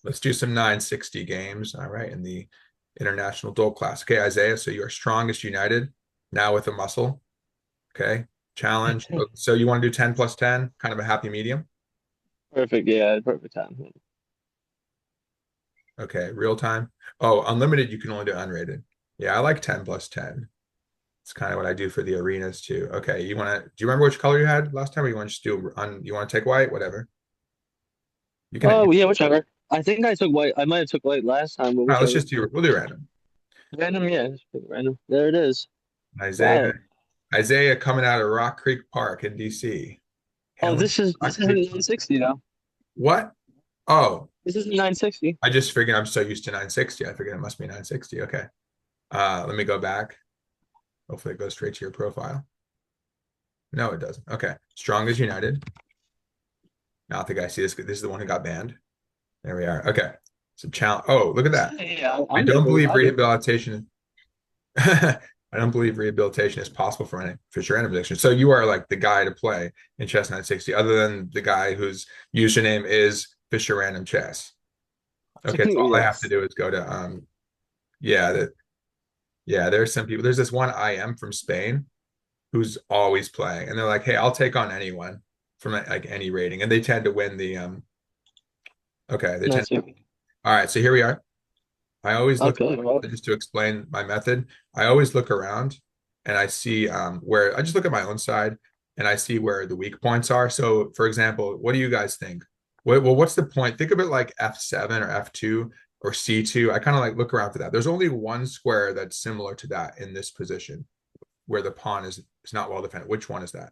Let's do some 960 games. All right, in the international dual class. Okay, Isaiah. So you are strongest united now with a muscle. Okay, challenge. So you want to do 10 plus 10, kind of a happy medium. Perfect. Yeah, perfect time. Okay, real time. Oh, unlimited, you can only do unrated. Yeah, I like 10 plus 10. It's kind of what I do for the arenas too. Okay, you want to, do you remember which color you had last time? Or you want to just do you want to take white? Whatever. You can, Oh yeah, whichever. I think I took white. I might have took white last time, but all right, let's whichever. just do, we'll do random. Random, yeah, just pick random. There it is. Isaiah, Got it. Isaiah coming out of Rock Creek Park in DC. Oh, Hailing this Rock isn't Creek. 960 though. What? Oh, This isn't 960. I just figured I'm so used to 960. I figured it must be 960. Okay. Let me go back. Hopefully it goes straight to your profile. No, it doesn't. Okay. Strong as United. Now I think I see this. This is the one who got banned. There we are. Okay. So challenge. Oh, look at that. Yeah, I I'm don't good. believe I'll do. rehabilitation. I don't believe rehabilitation is possible for any Fischer Random addiction. So you are like the guy to play in chess 960, other than the guy whose username is Fischer Random Chess. Okay, so all I have to Yes. do is go to yeah, yeah, there's some people. There's this one IM from Spain who's always playing, and they're like, "Hey, I'll take on anyone from like any rating," and they tend to win the Okay, they tend. 960. All right, so here we are. I always look Okay. Well, just to explain my method. I always look around and I see where I just look at my own side and I see where the weak points are. So, for example, what do you guys think? What's the point? Think of it like F7 or F2 or C2. I kind of like look around for that. There's only one square that's similar to that in this position where the pawn is not well defended. Which one is that?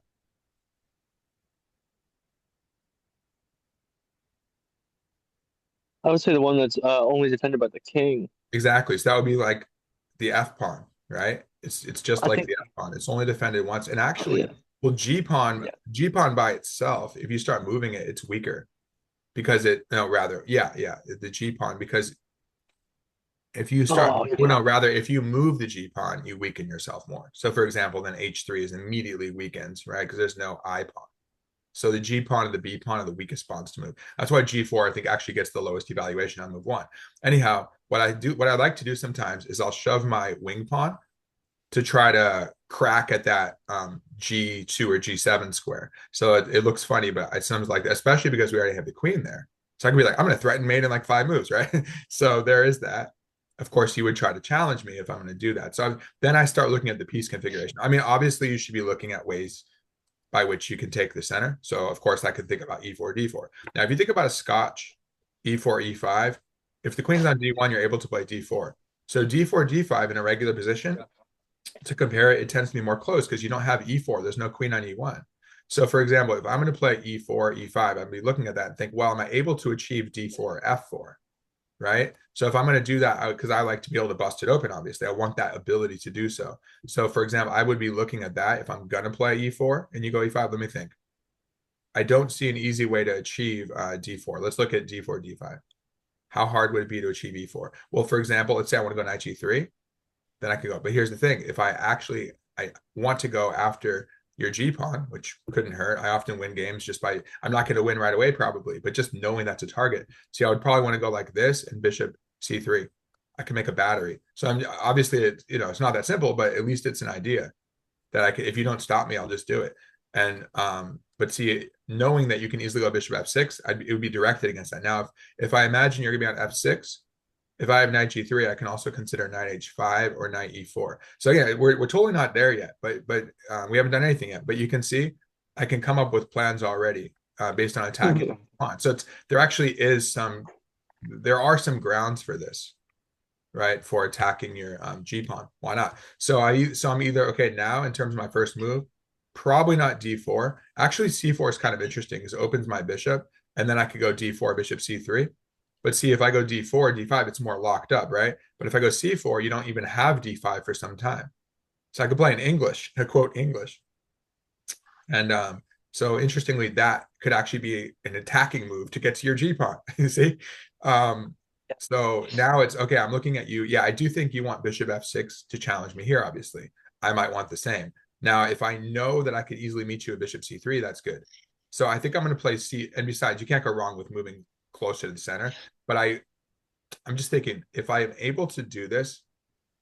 I would say the one that's only defended by the king. Exactly. So that would be like the F pawn, right? It's just I like think. the F pawn. It's only defended once. And Oh actually, yeah. well, Yeah. G pawn by itself, if you start moving it, it's weaker because it no rather, yeah, the G pawn because if you start Oh well, yeah. no, rather if you move the G pawn, you weaken yourself more. So for example, then H3 is immediately weakens, right? Because there's no I pawn. So the G pawn and the B pawn are the weakest pawns to move. That's why G4 I think actually gets the lowest evaluation on move one. Anyhow, what I like to do sometimes is I'll shove my wing pawn to try to crack at that G2 or G7 square. So it looks funny, but it sounds like, especially because we already have the queen there. So I can be like, I'm going to threaten mate in like 5 moves, right? So there is that. Of course, you would try to challenge me if I'm going to do that. So then I start looking at the piece configuration. I mean, obviously, you should be looking at ways by which you can take the center. So of course I could think about E4, D4. Now, if you think about a Scotch, E4, E5, if the queen's on D1, you're able to play D4. So D4, D5 in a regular position, to compare it, it tends to be more close because you don't have E4. There's no queen on E1. So for example, if I'm going to play E4, E5, I'd be looking at that and think, well, am I able to achieve D4, F4? Right? So if I'm going to do that, because I like to be able to bust it open, obviously, I want that ability to do so. So for example, I would be looking at that if I'm going to play E4 and you go E5, let me think. I don't see an easy way to achieve D4. Let's look at D4, D5. How hard would it be to achieve E4? Well, for example, let's say I want to go knight G3, then I could go. But here's the thing: if I want to go after your G pawn, which couldn't hurt. I often win games just by I'm not going to win right away probably, but just knowing that's a target. See, I would probably want to go like this and bishop C3. I can make a battery. So I'm obviously it's not that simple, but at least it's an idea that I could. If you don't stop me, I'll just do it. And but see, knowing that you can easily go bishop F6, it would be directed against that. Now, if I imagine you're going to be on F6, if I have knight G3, I can also consider knight H5 or knight E4. So yeah, we're totally not there yet, but we haven't done anything yet. But you can see, I can come up with plans already based on attacking Mhm. pawn. So there actually there are some grounds for this, right? For attacking your G pawn. Why not? So I'm either okay now in terms of my first move, probably not D4. Actually, C4 is kind of interesting because it opens my bishop, and then I could go D4, bishop C3. But see, if I go D4, D5, it's more locked up, right? But if I go C4, you don't even have D5 for some time. So I could play in English, I quote English. And so interestingly, that could actually be an attacking move to get to your G pawn. You see? Um, so now it's okay. I'm looking at you. Yeah, I do think you want bishop F6 to challenge me here, obviously. I might want the same. Now, if I know that I could easily meet you at bishop C3, that's good. So I think I'm going to play C. And besides, you can't go wrong with moving closer to the center. But I'm just thinking, if I am able to do this,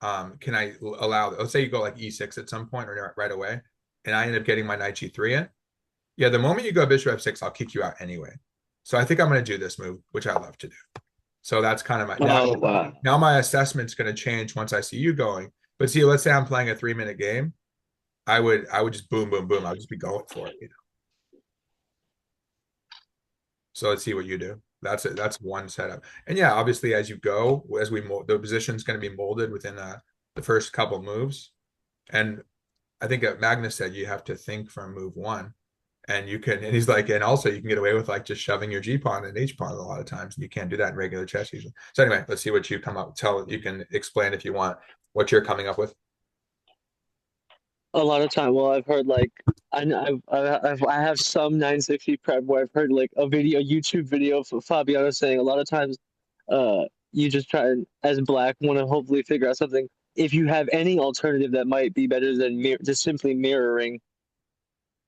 can I allow, let's say you go like e6 at some point or right away, and I end up getting my knight g3 in. Yeah, the moment you go bishop f6, I'll kick you out anyway. So I think I'm going to do this move, which I love to do. So that's kind of my Oh wow. now my assessment's going to change once I see you going. But see, let's say I'm playing a 3-minute game. I would just boom, boom, boom. I'll just be going for it, you know. So let's see what you do. That's it. That's one setup. And yeah, obviously, as you go, as we mold, the position's going to be molded within the first couple moves. And I think Magnus said you have to think from move one, and you can. And he's like, and also you can get away with like just shoving your G pawn and H pawn a lot of times. And you can't do that in regular chess usually. So anyway, let's see what you come up. You can explain if you want what you're coming up with. A lot of time. Well, I've heard like I have some 960 prep where I've heard like a YouTube video for Fabiano saying a lot of times, you just try and as black want to hopefully figure out something. If you have any alternative that might be better than just simply mirroring,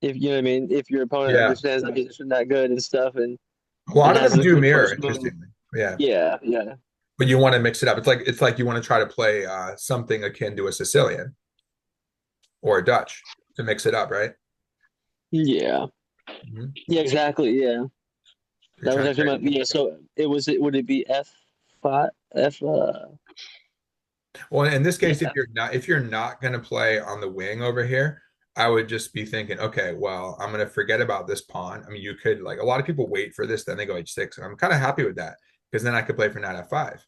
if you know what I mean, if your opponent Yeah, understands the position that good and stuff, a lot and of has them a do good mirror, first move. interestingly. Yeah, Yeah, yeah, but you want to mix it up. It's like you want to try to play something akin to a Sicilian or a Dutch to mix it up, right? yeah, Mhm. yeah, exactly. Yeah, You're that was trying to actually my create. yeah. So it was it would it be F5 F Well, in this case, yeah. if you're not going to play on the wing over here, I would just be thinking, okay, well, I'm going to forget about this pawn. I mean, you could like a lot of people wait for this, then they go h6, and I'm kind of happy with that because then I could play for knight f5.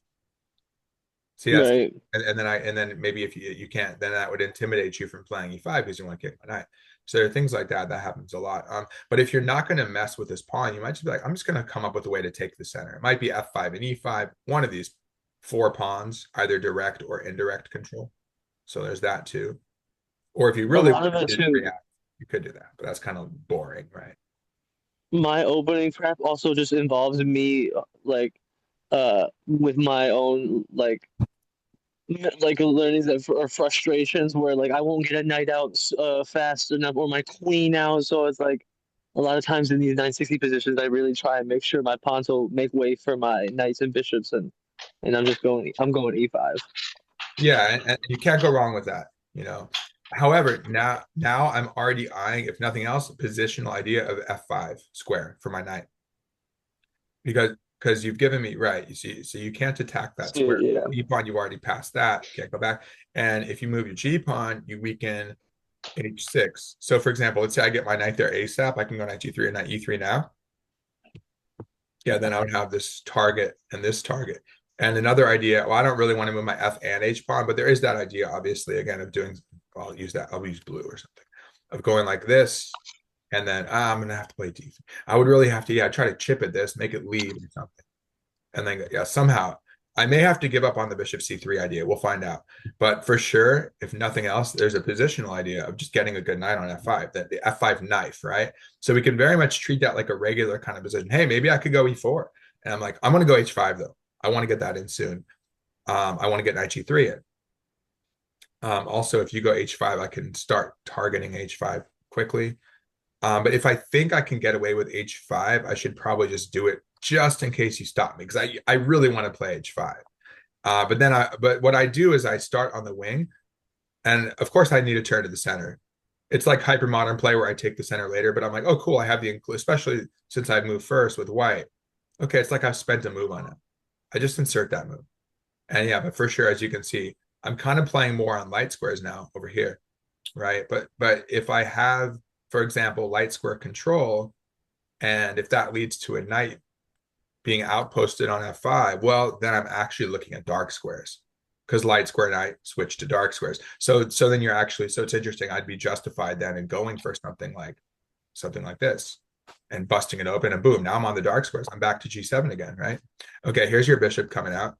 See, that's Right. and then maybe if you can't, then that would intimidate you from playing e5 because you want to kick my knight. So there are things like that that happens a lot. But if you're not going to mess with this pawn, you might just be like, I'm just going to come up with a way to take the center. It might be f5 and e5, one of these four pawns, either direct or indirect control. So there's that too. Or if you A really lot want of it to too. react, you could do that, but that's kind of boring, right? My opening prep also just involves me like with my own like learnings that or frustrations where like I won't get a knight out fast enough or my queen out. So it's like a lot of times in these 960 positions, I really try and make sure my pawns will make way for my knights and bishops, and I'm going e5. Yeah, and you can't go wrong with that, you know. However, now I'm already eyeing, if nothing else, a positional idea of f5 square for my knight because you've given me right. You see, so you can't attack that So square. yeah, E pawn, you've already passed that. You can't go back. And if you move your G pawn, you weaken h6. So for example, let's say I get my knight there ASAP. I can go knight g3 and knight e3 now. Yeah, then I would have this target and this target. And another idea, well, I don't really want to move my F and H pawn, but there is that idea, obviously, again, of doing, well, I'll use that, I'll use blue or something, of going like this, and then I'm gonna have to play D. I would really have to, yeah, try to chip at this, make it lead or something. And then yeah, somehow I may have to give up on the bishop c3 idea. We'll find out. But for sure, if nothing else, there's a positional idea of just getting a good knight on f5, that the f5 knife, right? So we can very much treat that like a regular kind of position. Hey, maybe I could go e4. And I'm like, I'm going to go h5 though. I want to get that in soon. I want to get knight g3 in. Also, if you go h5, I can start targeting h5 quickly. But if I think I can get away with h5, I should probably just do it just in case you stop me because I really want to play h5. But what I do is I start on the wing, and of course I need to turn to the center. It's like hyper modern play where I take the center later, but I'm like, oh cool, I have the especially since I've moved first with white. Okay, it's like I've spent a move on it. I just insert that move, and yeah, but for sure, as you can see, I'm kind of playing more on light squares now over here, right? But if I have, for example, light square control, and if that leads to a knight being outposted on f5, well, then I'm actually looking at dark squares because light square knight switch to dark squares. So then you're actually, so it's interesting. I'd be justified then in going for something like this and busting it open, and boom, now I'm on the dark squares. I'm back to g7 again, right? Okay, here's your bishop coming out.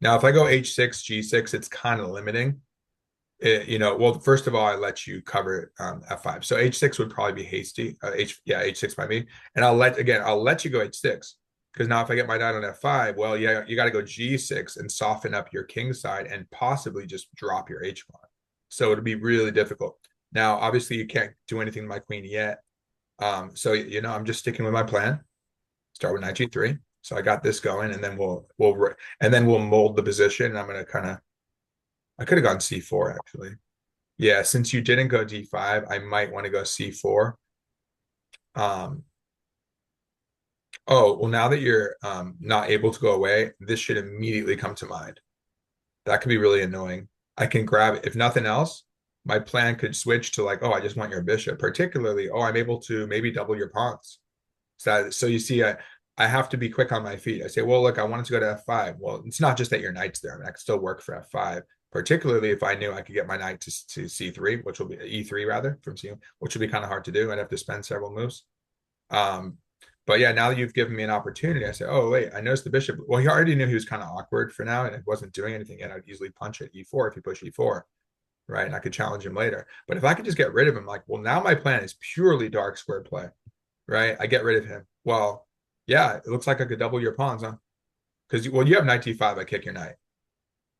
Now, if I go h6, g6, it's kind of limiting. Well, first of all, I let you cover f5. So h6 would probably be hasty. H6 by me. And I'll let you go h6. Because now if I get my knight on f5, well, yeah, you got to go g6 and soften up your king side and possibly just drop your h pawn. So it'd be really difficult. Now, obviously, you can't do anything to my queen yet. So I'm just sticking with my plan. Start with knight g3. So I got this going, and then we'll mold the position. And I'm gonna kind of I could have gone C4 actually. Yeah, since you didn't go D5, I might want to go C4. Um, oh, well, now that you're not able to go away, this should immediately come to mind. That could be really annoying. I can grab, if nothing else, my plan could switch to like, oh, I just want your bishop, particularly, oh, I'm able to maybe double your pawns. So you see, I have to be quick on my feet. I say, well, look, I wanted to go to F5. Well, it's not just that your knight's there. I mean, I can still work for F5, particularly if I knew I could get my knight to C3, which will be E3 rather from C, which will be kind of hard to do. I'd have to spend several moves. Um, but yeah, now that you've given me an opportunity, I say, oh, wait, I noticed the bishop. Well, he already knew he was kind of awkward for now and it wasn't doing anything yet. I'd easily punch at E4 if he pushed E4, right? And I could challenge him later. But if I could just get rid of him, like, well, now my plan is purely dark square play, right? I get rid of him. Well, yeah, it looks like I could double your pawns, huh? Because, well, you have knight D5, I kick your knight.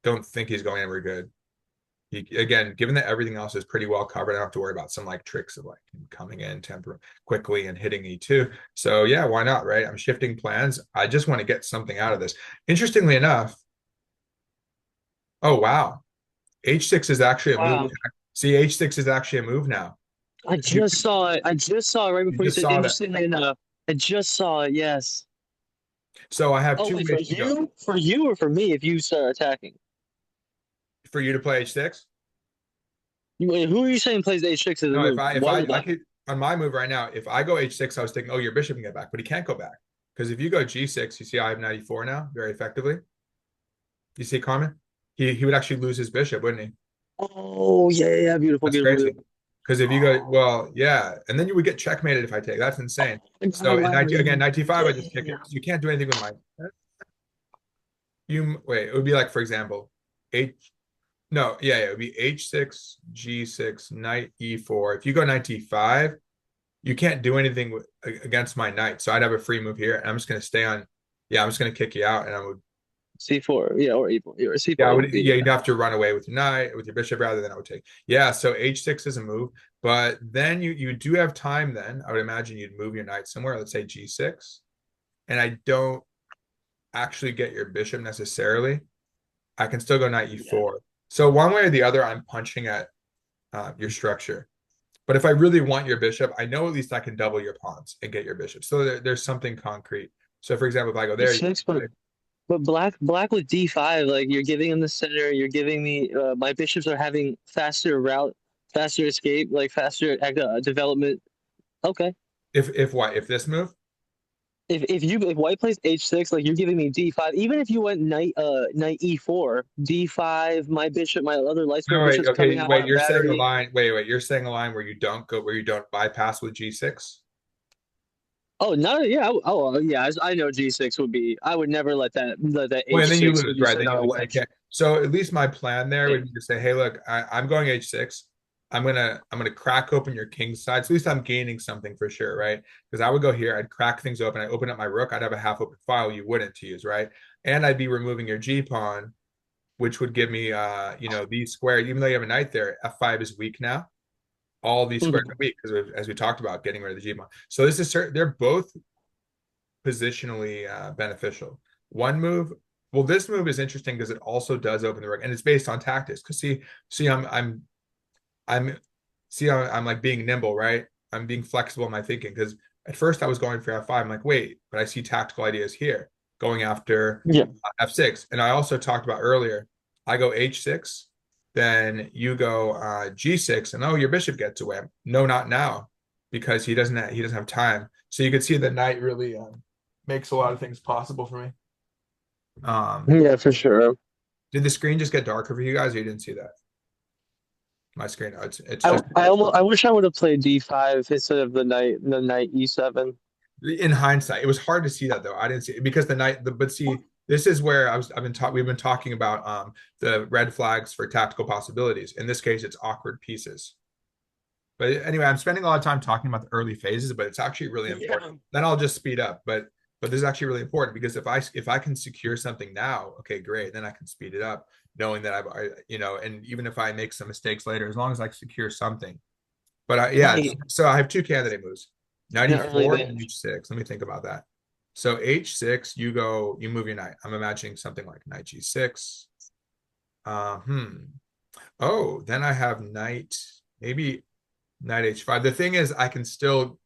Don't think he's going anywhere good. Again, given that everything else is pretty well covered, I don't have to worry about some like tricks of like coming in temper quickly and hitting E2. So yeah, why not, right? I'm shifting plans. I just want to get something out of this. Interestingly enough, oh wow, H6 is actually a move. Wow. See, H6 is actually a move now. I You, just saw it. I just saw it right you before you just said saw that. interestingly enough. I just saw it, yes. So I have Oh two wait, for ways to go. you? For you or for me if you start attacking? For you to play H6. Who are you saying plays H6 as a No, move? if One of I them. could on my move right now, if I go H6, I was thinking, oh, your bishop can get back, but he can't go back. Because if you go G6, you see I have 94 now, very effectively. You see, Carmen? He would actually lose his bishop, wouldn't he? Oh yeah, yeah, yeah. Beautiful, That's beautiful, crazy. beautiful. Because if you go, well, yeah, and then you would get checkmated if I take. That's insane. So in 90, again, 95, I just kick it. Damn. So you can't do anything with my you wait, it would be like, for example, H no, yeah, it would be H6, G6, knight E4. If you go knight D5, you can't do anything against my knight. So I'd have a free move here, and I'm just gonna stay on. Yeah, I'm just gonna kick you out, and I would. C4, yeah, or E4. Or Yeah, I C4 would. would be, Yeah, yeah. you'd have to run away with your knight, with your bishop, rather than I would take. Yeah, so H6 is a move, but then you do have time. Then I would imagine you'd move your knight somewhere. Let's say G6, and I don't actually get your bishop necessarily. I can still go knight Yeah. E4. So one way or the other, I'm punching at your structure. But if I really want your bishop, I know at least I can double your pawns and get your bishop. So there's something concrete. So for example, if I go there, E6, but black with D5, like you're giving him the center, you're giving me my bishops are having faster route, faster escape, like faster development. Okay. if what if this move? If white plays H6, like you're giving me D5, even if you went knight E4, D5, my bishop, my other light square No, wait, bishop's coming okay, out on wait. a You're saying a battery. line. Wait. You're saying a line where you don't go, where you don't bypass with G6. Oh no, yeah, yeah. I know G6 would be. I would never let that Well, and then you H6 lose, would be right? sent Then on you a lose. Then you wedge. can't. So at least my plan there would be to say, hey, look, I'm going H6. I'm gonna crack open your king side. So at least I'm gaining something for sure, right? Because I would go here, I'd crack things open, I open up my rook, I'd have a half open file you wouldn't use, right? And I'd be removing your G pawn, which would give me these squares, even though you have a knight there, F5 is weak now. All these squares are Mhm. weak because as we talked about, getting rid of the G pawn. So this is certain they're both positionally beneficial. One move, well, this move is interesting because it also does open the rook, and it's based on tactics. Because see, I'm see, I'm like being nimble, right? I'm being flexible in my thinking because at first I was going for F5. I'm like, wait, but I see tactical ideas here, going after Yeah. F6. And I also talked about earlier, I go H6, then you go G6, and oh, your bishop gets away. No, not now, because he doesn't have time. So you can see the knight really makes a lot of things possible for me. Um, Yeah, for sure. did the screen just get darker for you guys, or you didn't see that? My screen, no, it's I just I almost I wish I would have played D5 instead of the knight E7. in hindsight. It was hard to see that though. I didn't see it because but see, this is where we've been talking about the red flags for tactical possibilities. In this case, it's awkward pieces. But anyway, I'm spending a lot of time talking about the early phases, but it's actually really important. Yeah. Then I'll just speed up. But this is actually really important because if I can secure something now, okay, great. Then I can speed it up, knowing that and even if I make some mistakes later, as long as I secure something. But yeah, Right. so I have two candidate moves, In the early 94 and days. H6. Let me think about that. So h6, you move your knight. I'm imagining something like knight g6. Uh, hmm. Oh, then I have knight, maybe knight h5. The thing is, I can still,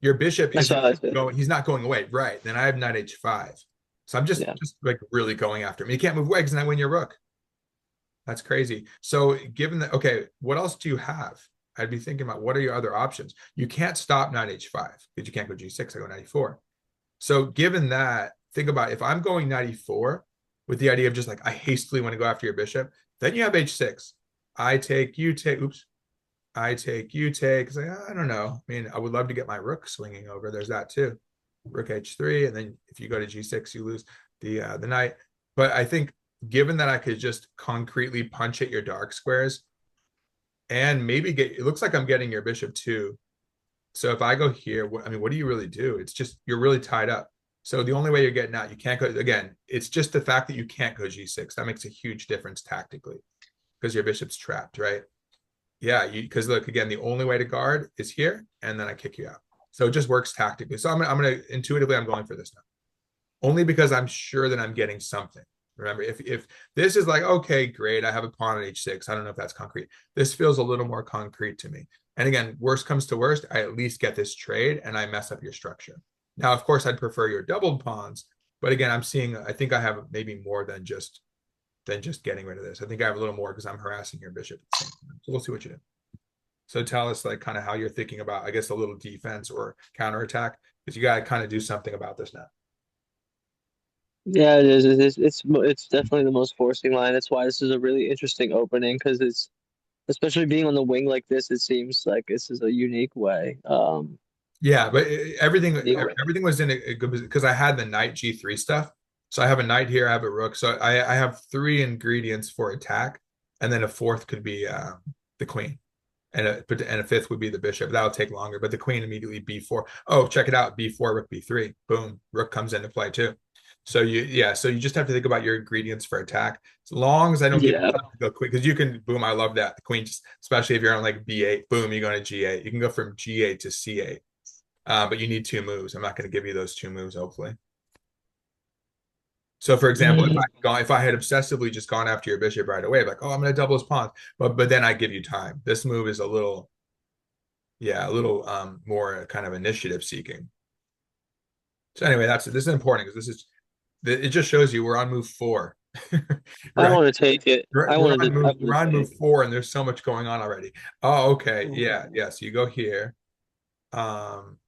your bishop That's isn't what I said. going, he's not going away. Right. Then I have knight h5. So I'm just Yeah. just like really going after him. You can't move away because then I win your rook. That's crazy. So given that, okay, what else do you have? I'd be thinking about what are your other options? You can't stop knight h5 because you can't go g6. I go knight e4. So given that, think about if I'm going knight e4 with the idea of just like I hastily want to go after your bishop, then you have h6. I take, you take, oops. I take, you take. It's like, I don't know. I mean, I would love to get my rook swinging over. There's that too. Rook h3, and then if you go to g6, you lose the knight. But I think given that I could just concretely punch at your dark squares and maybe get, it looks like I'm getting your bishop too. So if I go here, I mean, what do you really do? It's just you're really tied up. So the only way you're getting out, you can't go again. It's just the fact that you can't go g6 that makes a huge difference tactically because your bishop's trapped, right? Yeah, because look again, the only way to guard is here, and then I kick you out. So it just works tactically. So I'm gonna intuitively I'm going for this now, only because I'm sure that I'm getting something. Remember, if this is like okay, great, I have a pawn at h6. I don't know if that's concrete. This feels a little more concrete to me. And again, worst comes to worst, I at least get this trade and I mess up your structure. Now, of course, I'd prefer your doubled pawns, but again, I'm seeing. I think I have maybe more than just getting rid of this. I think I have a little more because I'm harassing your bishop at the same time. So we'll see what you do. So tell us like kind of how you're thinking about, I guess, a little defense or counterattack because you got to kind of do something about this now. Yeah, it is. It's definitely the most forcing line. That's why this is a really interesting opening because it's especially being on the wing like this. It seems like this is a unique way. Yeah, but Yeah. everything was in a good position because I had the knight g3 stuff. So I have a knight here, I have a rook. So I have three ingredients for attack, and then a fourth could be the queen, and a fifth would be the bishop. That'll take longer, but the queen immediately b4. Oh, check it out, b4, rook b3. Boom, rook comes into play too. So so you just have to think about your ingredients for attack. As long as I don't give you Yeah. time to go quick, because you can boom. I love that the queen, just, especially if you're on like b8. Boom, you go to g8. You can go from g8 to c8. But you need two moves. I'm not going to give you those two moves, hopefully. So, for example, if I had obsessively just gone after your bishop right away, like, oh, I'm going to double his pawns, but then I give you time. This move is a little, yeah, a little more kind of initiative seeking. So anyway, this is important because it just shows you we're on move four, I right? want to take it. I wanted to. I We're want on to move take it. four, and there's so much going on already. Oh, okay, yeah, Mhm. yeah. So you go here.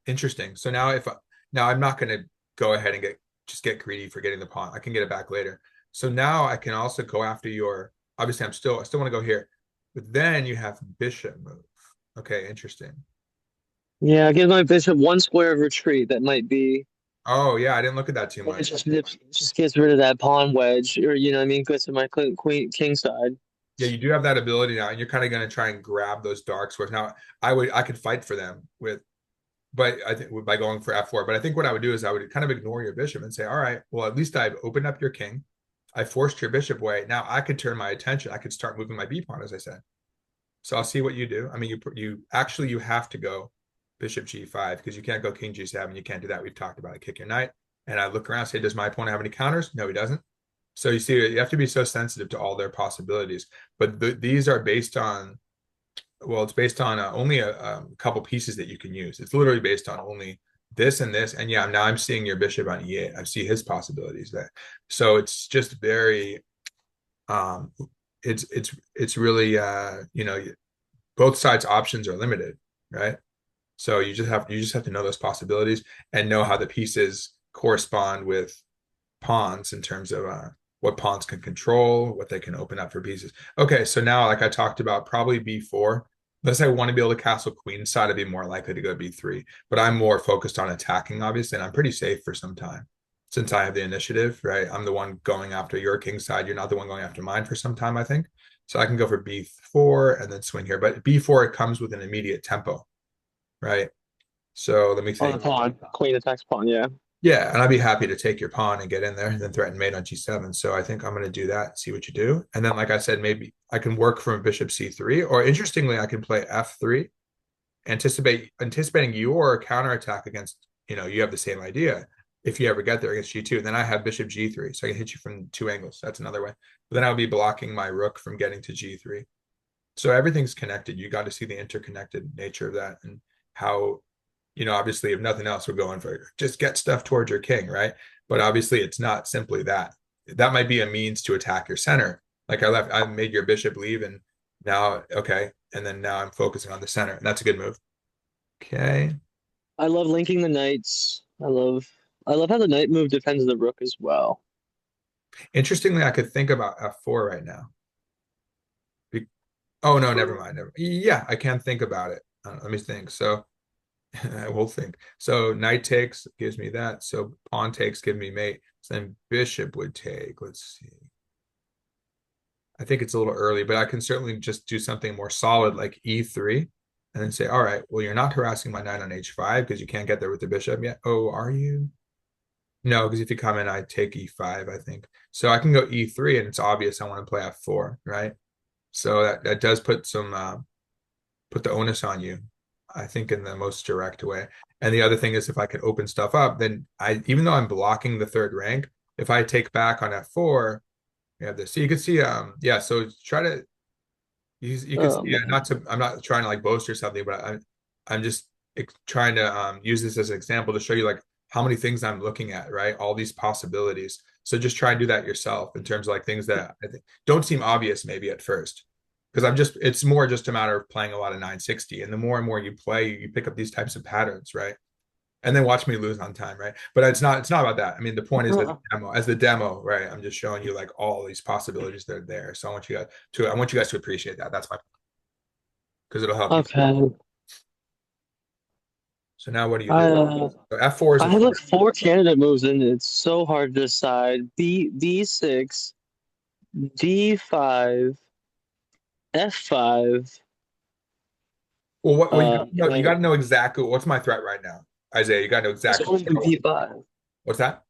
Interesting. So now now I'm not going to go ahead and get greedy for getting the pawn. I can get it back later. So now I can also go after your, obviously I still want to go here, but then you have bishop move. Okay, interesting. Yeah, give my bishop one square of retreat. That might be. Oh yeah, I didn't look at that too It much. just gets rid of that pawn wedge, or you know what I mean, gets to my queen king side. Yeah, you do have that ability now, and you're kind of going to try and grab those dark squares. Now, I could fight for them but I think by going for f4. But I think what I would do is I would kind of ignore your bishop and say, all right, well, at least I've opened up your king. I forced your bishop away. Now I could turn my attention. I could start moving my b pawn, as I said. So I'll see what you do. I mean, you have to go bishop g5 because you can't go king g7. You can't do that. We've talked about it. Kick your knight. And I look around and say, does my opponent have any counters? No, he doesn't. So you see, you have to be so sensitive to all their possibilities. But these are based on, well, it's based on only a couple pieces that you can use. It's literally based on only this and this. And yeah, now I'm seeing your bishop on e8. I see his possibilities there. So it's just very, um, it's really, both sides' options are limited, right? So you just have to know those possibilities and know how the pieces correspond with pawns in terms of what pawns can control, what they can open up for pieces. Okay, so now, like I talked about, probably b4. Unless I want to be able to castle queen side, I'd be more likely to go b3. But I'm more focused on attacking, obviously, and I'm pretty safe for some time since I have the initiative, right? I'm the one going after your king side. You're not the one going after mine for some time, I think. So I can go for b4 and then swing here. But b4, it comes with an immediate tempo, right? So let me On the think. pawn, queen attacks pawn. Yeah. Yeah, and I'd be happy to take your pawn and get in there and then threaten mate on g7. So I think I'm going to do that, see what you do. And then, like I said, maybe I can work from bishop c3, or interestingly, I can play f3, anticipating your counterattack against, you have the same idea. if you ever get there against g2. Then I have bishop g3, so I can hit you from two angles. That's another way. But then I would be blocking my rook from getting to g3. So everything's connected. You got to see the interconnected nature of that, and how, obviously, if nothing else, we're going for just get stuff towards your king, right? But obviously, it's not simply that. That might be a means to attack your center. Like I made your bishop leave, and now, okay, and then now I'm focusing on the center, and that's a good move. Okay. I love linking the knights. I love how the knight move defends the rook as well. Interestingly, I could think about f4 right now. Oh no, never mind. Yeah, I can think about it. Let me think. So I will think. So knight takes gives me that. So pawn takes give me mate. So then bishop would take. Let's see. I think it's a little early, but I can certainly just do something more solid like e3, and then say, all right, well, you're not harassing my knight on h5 because you can't get there with the bishop yet. Oh, are you? No, because if you come in, I take e5, I think. So I can go e3, and it's obvious I want to play f4, right? So that does put the onus on you, I think, in the most direct way. And the other thing is, if I could open stuff up, then even though I'm blocking the third rank, if I take back on f4, you have this. So you can see, yeah. So try to you can see, yeah, Man. not to. I'm not trying to like boast or something, but I'm just trying to use this as an example to show you like how many things I'm looking at, right? All these possibilities. So just try and do that yourself in terms of like things that I think don't seem obvious maybe at first. Because it's more just a matter of playing a lot of 960. And the more and more you play, you pick up these types of patterns, right? And then watch me lose on time, right? But it's not about that. I mean, the point is that as the demo, right? I'm just showing you like all these possibilities that are there. So I want you guys to appreciate that. That's my, because it'll help you. Okay. So now what do you I do? uh, So f4 is I a have like four candidate moves and it's so hard to decide. B6, D5, F5. well, you got And to know exactly what's my threat right now, Isaiah. You got to know it's exactly only the B5. what's that.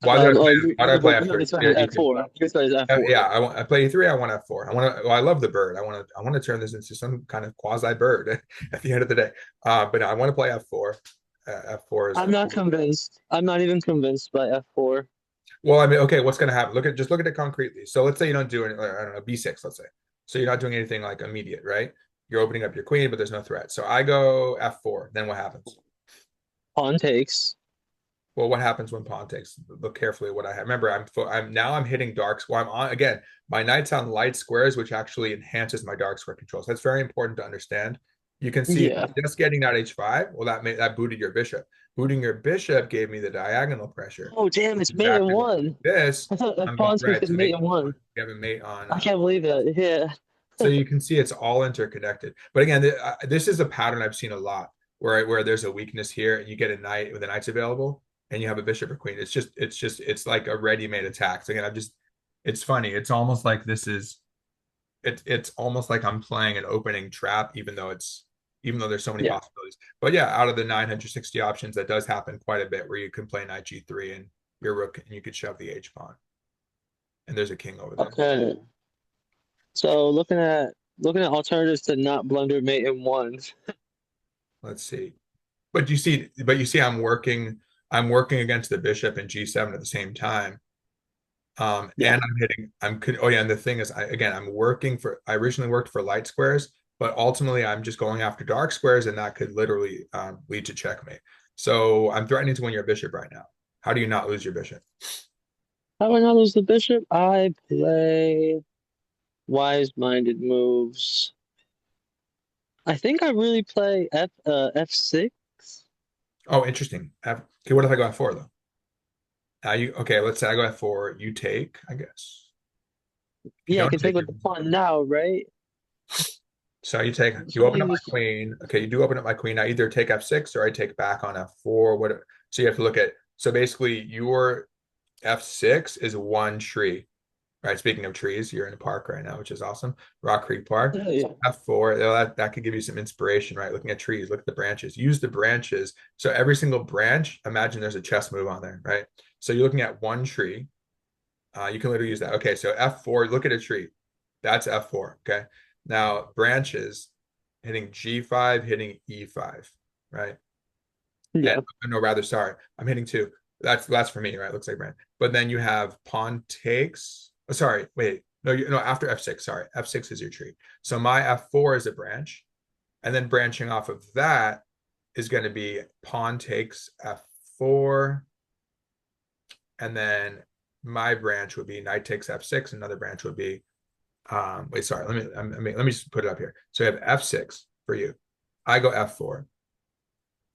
Why do I play No, f3? it's Yeah, you F4. It's F4. yeah, I play e3. I want f4. I love the bird. I want to turn this into some kind of quasi bird at the end of the day. But I want to play f4. F4 is I'm not convinced. I'm not even convinced by F4. well. I mean, okay, what's going to happen? Look at it concretely. So let's say you don't do anything. I don't know, b6. Let's say. So you're not doing anything like immediate, right? You're opening up your queen, but there's no threat. So I go f4. Then what happens? Pawn takes. Well, what happens when pawn takes? Look carefully at what I have. Remember, I'm hitting dark. Well, I'm on again. My knight's on light squares, which actually enhances my dark square controls. That's very important to understand. You can see Yeah. just getting that h5. Well, that booted your bishop. Booting your bishop gave me the diagonal pressure. Oh, damn, it's mate in Exactly what one. this. I thought that I'm going pawn takes right is to mate mate in on one. one. You have a mate on. I can't believe that. Yeah. So you can see it's all interconnected. But again, this is a pattern I've seen a lot where there's a weakness here and you get a knight with the knights available and you have a bishop or queen. It's like a ready-made attack. So again, it's funny. It's almost like it's almost like I'm playing an opening trap, even though there's so many Yeah. possibilities. But yeah, out of the 960 options, that does happen quite a bit where you can play knight g3 and your rook and you could shove the h pawn. And there's a king over there. Okay. So looking at alternatives to not blunder mate in one. Let's see. But you see, I'm working against the bishop and g7 at the same time. Yeah. And oh yeah, and the thing is, I originally worked for light squares, but ultimately I'm just going after dark squares, and that could literally lead to checkmate. So I'm threatening to win your bishop right now. How do you not lose your bishop? How do I not lose the bishop? I play wise-minded moves. I think I really play F6. Oh, interesting. Okay, what if I go f4 though? Okay, let's say I go f4, you take, I guess. If you Yeah, I don't can take take it, with the pawn now, right? so It's you open only up my this. queen. Okay, you do open up my queen. I either take f6 or I take back on f4. So you have to look at, so basically your f6 is one tree, right? Speaking of trees, you're in a park right now, which is awesome. Rock Creek Park. Yeah, yeah. F4, that could give you some inspiration, right? Looking at trees, look at the branches. Use the branches. So every single branch, imagine there's a chess move on there, right? So you're looking at one tree. You can literally use that. Okay, so f4, look at a tree. That's f4. Okay. Now branches, hitting g5, hitting e5, right? And Yeah. no, rather, sorry, I'm hitting two. That's for me, right? Looks like brand. But then you have pawn takes. Oh, sorry, wait. No, no, after f6. Sorry, f6 is your tree. So my f4 is a branch, and then branching off of that is going to be pawn takes f4, and then my branch would be knight takes f6. Another branch would be wait, sorry. Let me just put it up here. So you have f6 for you. I go f4.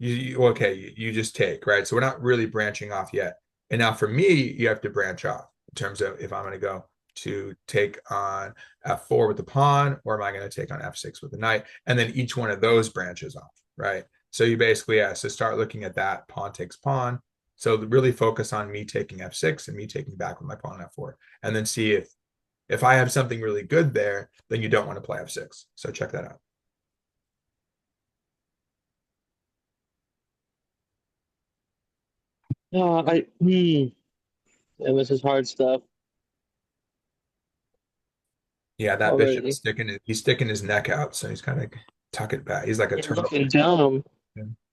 Okay, you just take, right? So we're not really branching off yet. And now for me, you have to branch off in terms of if I'm going to go to take on f4 with the pawn, or am I going to take on f6 with the knight? And then each one of those branches off, right? So you basically, yeah, so start looking at that pawn takes pawn. So really focus on me taking f6 and me taking back with my pawn f4, and then see if I have something really good there, then you don't want to play f6. So check that out. Yeah, this is hard stuff Yeah, that bishop's already. sticking. He's sticking his neck out, so he's kind of tuck it back. He's like a Yeah, turtle. looking dumb.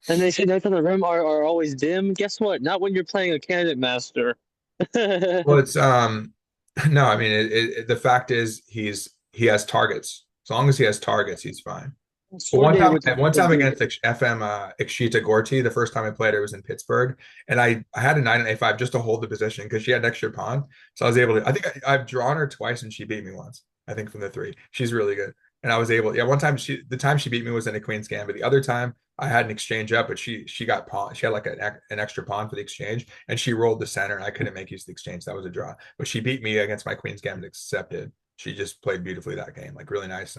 And they say nights on the rim are always dim. Guess what? Not when you're playing a candidate master. Well, it's no, I mean the fact is he has targets. As long as he has targets, he's fine. But Coordinated with the one time dude. against FM Ikshita Gorty, the first time I played her was in Pittsburgh, and I had a knight on a5 just to hold the position because she had an extra pawn, so I was able to. I think I've drawn her twice and she beat me once. I think from the three, she's really good, and I was able. Yeah, one time the time she beat me was in a queen's gambit. The other time I had an exchange up, but she got pawn. She had like an extra pawn for the exchange, and she rolled the center, and I couldn't make use of the exchange. That was a draw, but she beat me against my queen's gambit accepted. She just played beautifully that game, like really nice.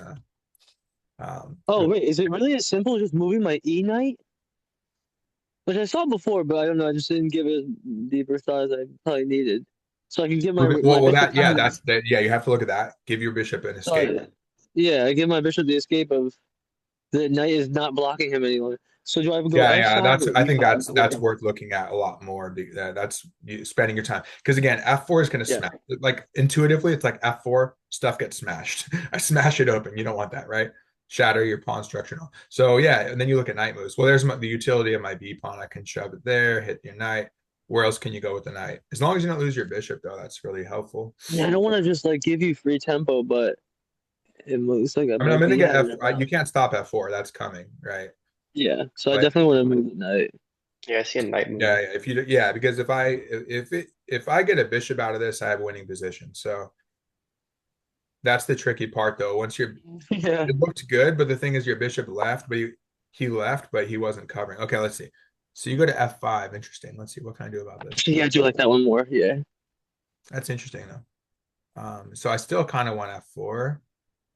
Oh wait, is it really as simple as just moving my E knight? Which I saw before, but I don't know. I just didn't give it deeper thought as I probably needed. So I can get my Well, bishop that out yeah, of that's this. that. Yeah, you have to look at that. Give your bishop an escape. Yeah, I give my bishop the escape of the knight is not blocking him anymore. So do I go Yeah, yeah, F5 that's. or I think E5? that's worth looking at a lot more. That's you spending your time because again, F4 is going to Yeah. smash. Like intuitively, it's like F4 stuff gets smashed. I smash it open. You don't want that, right? Shatter your pawn structure and all. So yeah, and then you look at knight moves. Well, there's the utility of my B pawn. I can shove it there, hit your knight. Where else can you go with the knight? As long as you don't lose your bishop, though, that's really helpful. Yeah, I don't want to just like give you free tempo, but it looks like I I mean, I'm might going to be get having F. a rough. You can't stop F4. That's coming, right? Yeah, so I But definitely want to move the knight. Yeah, I see a knight yeah, moving. yeah, if you yeah, because if I get a bishop out of this, I have a winning position. So that's the tricky part, though. Once you're, Yeah. it looked good, but the thing is, your bishop left, but he left, but he wasn't covering. Okay, let's see. So you go to F5. Interesting. Let's see what can I do about this. Yeah, I do like that one more. Yeah. That's interesting though. So I still kind of want F4.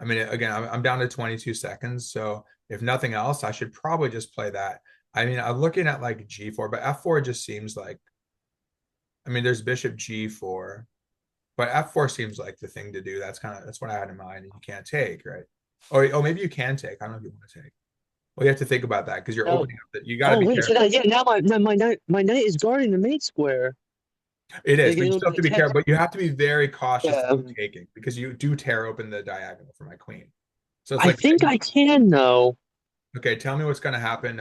I mean, again, I'm down to 22 seconds. So if nothing else, I should probably just play that. I mean, I'm looking at like G4, but F4 just seems like, I mean, there's bishop G4. But F4 seems like the thing to do. That's what I had in mind. And you can't take, right? Oh, maybe you can take. I don't know if you want to take. Well, you have to think about that because you're Oh, opening up that you got to oh be wait, so careful. yeah, now my knight is guarding the mate square. It is, Like but you it'll still be have to be careful. attacked. But you have to be very cautious Yeah. of taking because you do tear open the diagonal for my queen. So it's I like, think I can though. okay, tell me what's going to happen.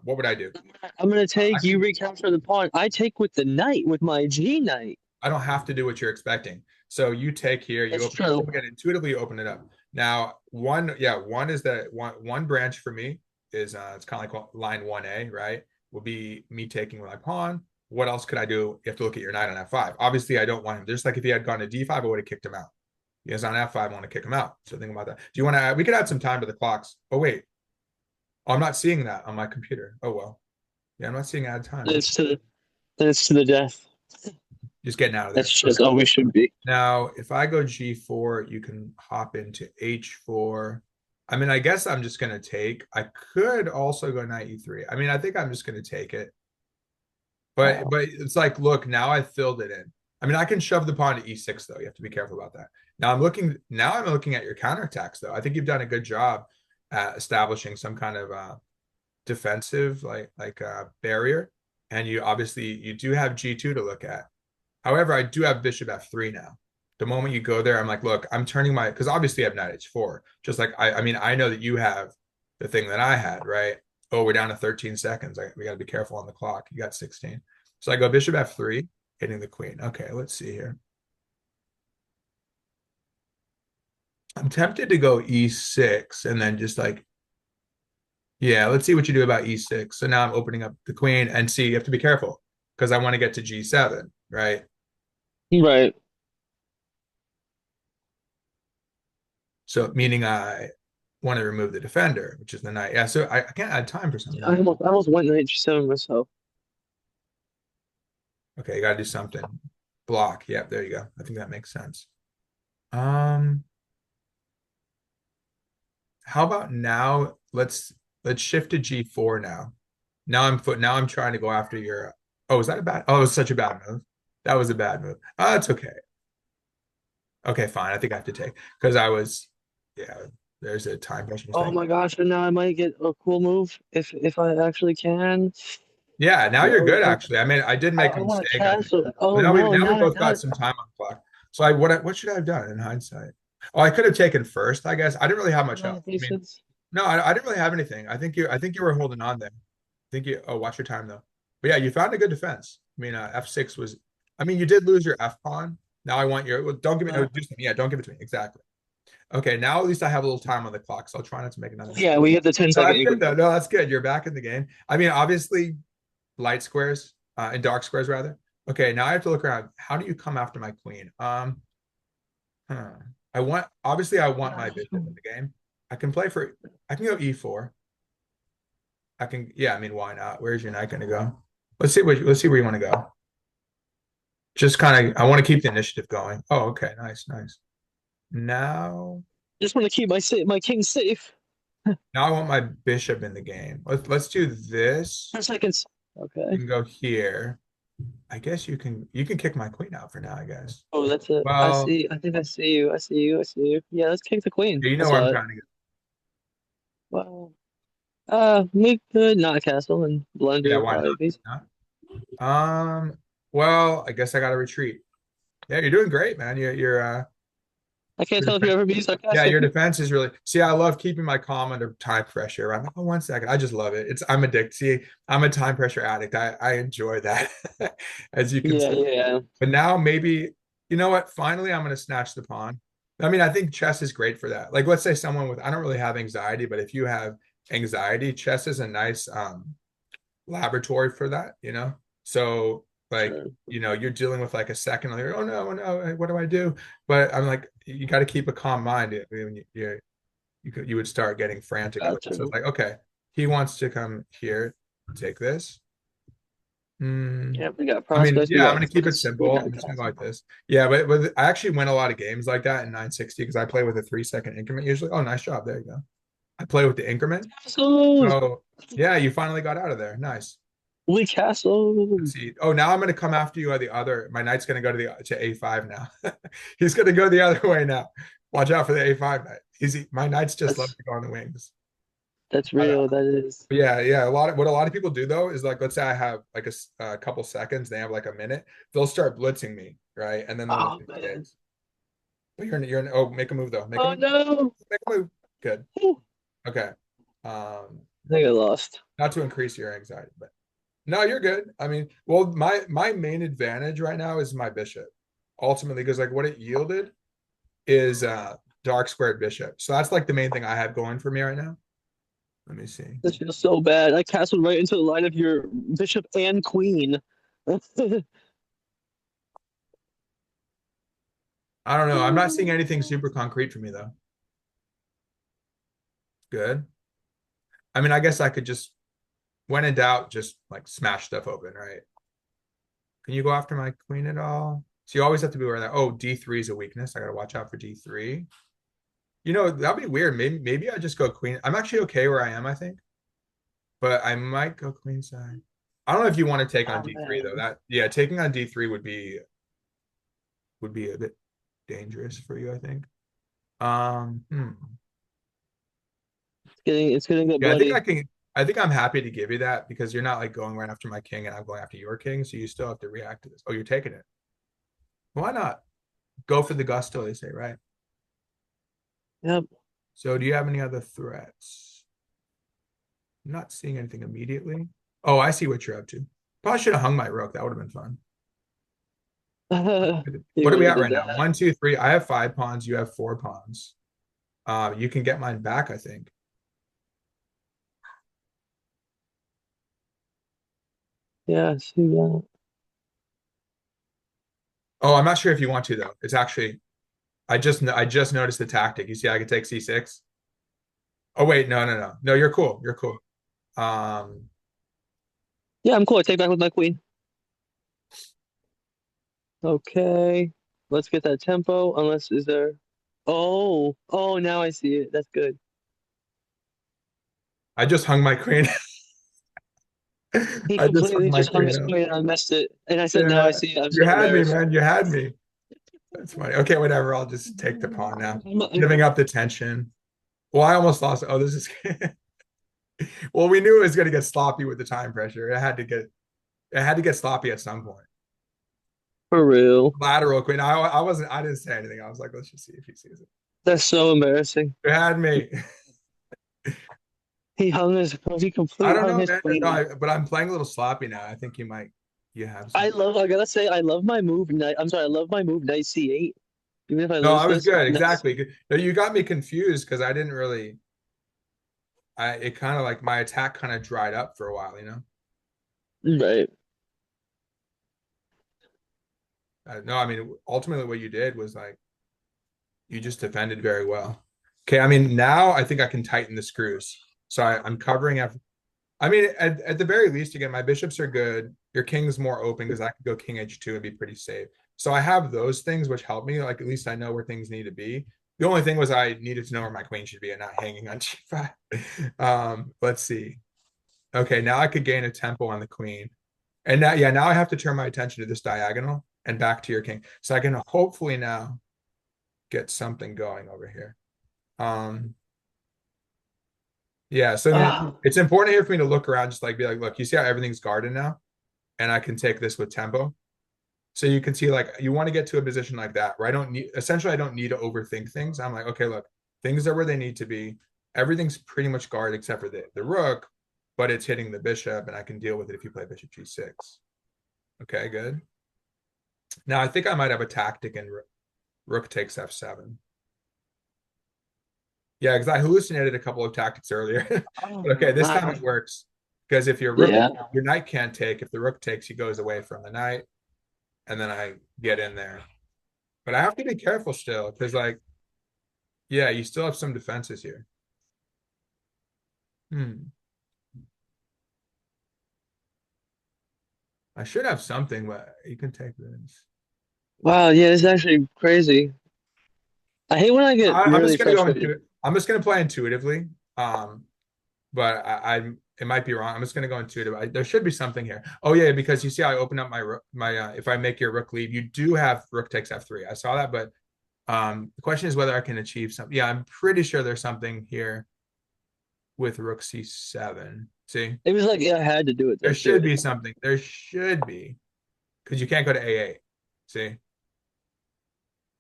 What would I do? I'm gonna I take you can. recapture the pawn. I take with the knight with my G knight. I don't have to do what you're expecting. So you take here. You It's open. true. Again, intuitively open it up. Now, one is that one branch for me is it's kind of like line 1A, right? Will be me taking my pawn. What else could I do? You have to look at your knight on F5. Obviously, I don't want him. Just like if he had gone to D5, I would have kicked him out. He is on F5, I want to kick him out. So think about that. Do you want to we could add some time to the clocks. Oh, wait. Oh, I'm not seeing that on my computer. Oh well. Yeah, I'm not seeing add time. It's to it's to the death. Just getting out of That's there. just Okay. all we should be. Now, if I go G4, you can hop into H4. I mean, I guess I'm just going to take. I could also go knight E3. I mean, I think I'm just going to take it. But it's like, look, now I filled it in. I mean, I can shove the pawn to E6 though. You have to be careful about that. Now I'm looking at your counterattacks though. I think you've done a good job at establishing some kind of defensive barrier. And you obviously you do have G2 to look at. However, I do have bishop F3 now. The moment you go there, I'm like, look, I'm turning because obviously I have knight H4. Just like I mean, I know that you have the thing that I had, right? Oh, we're down to 13 seconds. We got to be careful on the clock. You got 16. So I go bishop f3, hitting the queen. Okay, let's see here. I'm tempted to go e6 and then just like, yeah, let's see what you do about e6. So now I'm opening up the queen and see, you have to be careful because I want to get to g7, right? Right. So meaning I want to remove the defender, which is the knight. Yeah, so I can't add time for some I reason. almost, I almost went knight g7 myself. Okay, you got to do something. Block. Yeah, there you go. I think that makes sense. Um, how about now? Let's shift to G4 now. Now I'm trying to go after your. Oh, is that a bad? Oh, it was such a bad move. That was a bad move. Oh, that's okay. Okay, fine. I think I have to take because I was. Yeah, there's a time pressure Oh mistake. my gosh, and now I might get a cool move if I actually can. Yeah, now you're No, good actually. I mean, I did make a I want to mistake, I think. cancel. But Oh now no, we now both now got some time on the clock. So what should I have done in hindsight? Oh, I could have taken first, I guess. I didn't really have much no help. I mean, pieces. no, I didn't really have anything. I think you were holding on there. I think you. Oh, watch your time though. But yeah, you found a good defense. I mean, f6 was. I mean, you did lose your f pawn. Now I want your. Well, don't give me. No, Uh, just yeah, don't give it to me. Exactly. Okay, now at least I have a little time on the clock, so I'll try not to make another mistake. yeah, we hit the 10 No, second that's good though. increment. No, that's good. You're back in the game. I mean, obviously, light squares and dark squares rather. Okay, now I have to look around. How do you come after my queen? Huh. I want my bishop in the game. I can play for I can go e4. I can yeah, I mean why not? Where's your knight gonna go? Let's see where you want to go. Just kind of I want to keep the initiative going. Oh, okay, nice, nice. Now Just want to keep my king safe. now I want my bishop in the game. Let's do this. 10 seconds. You Okay. can go here. I guess you can kick my queen out for now, I guess. Oh, that's it. I Well, see. I think I see you. I see you. I see you. Yeah, let's kick the queen. you I know where I'm saw it. trying to go. Wow. We could not castle and Yeah, blunder why probably a piece. not? Well, I guess I gotta retreat. Yeah, you're doing great, man. I can't Your tell if you defense, ever be yeah, sarcastic. your defense is really see, I love keeping my calm under time pressure. I'm like, oh, 1 second. I just love it. I'm addicted. See, I'm a time pressure addict. I enjoy that, as you can Yeah, see. yeah. But now maybe, you know what? Finally, I'm gonna snatch the pawn. I mean, I think chess is great for that. Like, let's say someone with I don't really have anxiety, but if you have anxiety, chess is a nice laboratory for that, you know? So like, Sure. you're dealing with like a second, like, oh no, what do I do? But I'm like, you got to keep a calm mind. I mean, you would start getting frantic with it. So Gotcha. it's like, okay, he wants to come here, take this. Hmm. Yeah, we got I mean, prospects. We yeah, I'm got gonna keep it defense. We simple. got I'm just gonna go castle. like this. Yeah, but I actually win a lot of games like that in 960 because I play with a 3 second increment usually. Oh, nice job. There you go. I play with the increment. Castle. So yeah, you finally got out of there. Nice. We castle. Let's see. Oh, now I'm going to come after you on the other. My knight's going to go to a5 now. He's going to go the other way now. Watch out for the a5 knight. My knights just love That's to go on the wings. that's I don't- real. That is. yeah, yeah. A lot of people do though is like, let's say I have like a couple seconds, they have like a minute, they'll start blitzing me, right? And then they'll win Oh the man. games. But oh, make a move though. Oh no. Make a move. Good. Whew. Okay. Um, I think I lost. not to increase your anxiety, but no, you're good. I mean, well, my main advantage right now is my bishop, ultimately, because like what it yielded is dark squared bishop. So that's like the main thing I have going for me right now. Let me see. This feels so bad. I castled right into the line of your bishop and queen. I don't know. I'm not seeing anything super concrete for me though. Good. I mean, I guess I could just, when in doubt, just like smash stuff open, right? Can you go after my queen at all? So you always have to be aware of that. Oh, D3 is a weakness. I gotta watch out for D3. That'd be weird. Maybe I just go queen. I'm actually okay where I am, I think. But I might go queenside. I don't know if you want to take on Oh D3 though. man. Yeah, taking on D3 would be a bit dangerous for you, I think. Hmm. It's gonna get Yeah, bloody. I think I'm happy to give you that because you're not like going right after my king and I'm going after your king, so you still have to react to this. Oh, you're taking it. Why not? Go for the gusto, they say, right? Yep. So do you have any other threats? not seeing anything immediately. Oh, I see what you're up to. Probably should have hung my rook. That would have been fun. You What are we really at did right now? that. One, two, three. I have 5 pawns. You have 4 pawns. You can get mine back, I think. Yeah, I see that. Oh, I'm not sure if you want to though. It's actually I just noticed the tactic. You see, I can take c6. Oh wait, no. You're cool. You're cool. Um, Yeah, I'm cool. I take back with my queen. Okay. Let's get that tempo. Unless is there. Oh, oh, now I see it. That's good. I just hung my queen. He I just hung completely my just hung queen his up. queen and I missed it. And I said, now I Yeah, see it. I'm you so had me, embarrassed. man. You had me. That's funny. Okay, whatever. I'll just take the pawn now. I'm- Giving up the tension. Well, I almost lost. Oh, this is. Well, we knew it was going to get sloppy with the time pressure. It had to get sloppy at some point. For real. Lateral queen. I wasn't. I didn't say anything. I was like, let's just see if he sees it. That's so embarrassing. You had me. He I completely don't hung know, his man. No, queen. but I'm playing a little sloppy now. I think you might. You have some. I gotta say, I love my move knight. I'm sorry, I love my move knight c8. Even if I No, lose I was this, good. knight. Exactly. No, you got me confused because I didn't really. I it kind of like my attack kind of dried up for a while. Right. No, I mean ultimately what you did was like you just defended very well. Okay, I mean now I think I can tighten the screws. So I'm covering. I mean at the very least, again, my bishops are good. Your king's more open because I could go king h2 and be pretty safe. So I have those things which help me. Like at least I know where things need to be. The only thing was I needed to know where my queen should be and not hanging on g5. Let's see. Okay, now I could gain a tempo on the queen. And now, yeah, now I have to turn my attention to this diagonal and back to your king. So I can hopefully now get something going over here. Um, yeah, so I mean, Ah, it's important here for me to look around, just like be like, look, you see how everything's guarded now? And I can take this with tempo. So you can see like you want to get to a position like that where I don't need essentially I don't need to overthink things. I'm like, okay, look, things are where they need to be. Everything's pretty much guarded except for the rook, but it's hitting the bishop, and I can deal with it if you play bishop g6. Okay, good. Now I think I might have a tactic in rook takes f7. Yeah, because I hallucinated a couple of tactics earlier. But okay, this time it works. Because if yeah. your knight can't take. If the rook takes, he goes away from the knight, and then I get in there. But I have to be careful still, because like, yeah, you still have some defenses here. Hmm. I should have something, but you can take this. Wow, yeah, this is actually crazy. I hate when I get I'm really just gonna go frustrated. into. I'm just gonna play intuitively. But it might be wrong. I'm just gonna go intuitive. There should be something here. Oh yeah, because you see, I open up my rook. If I make your rook leave, you do have rook takes f3. I saw that, but the question is whether I can achieve something. Yeah, I'm pretty sure there's something here with rook c7. See, It was like, yeah, I had to do it there though should too. be something. There should be because you can't go to a8. See,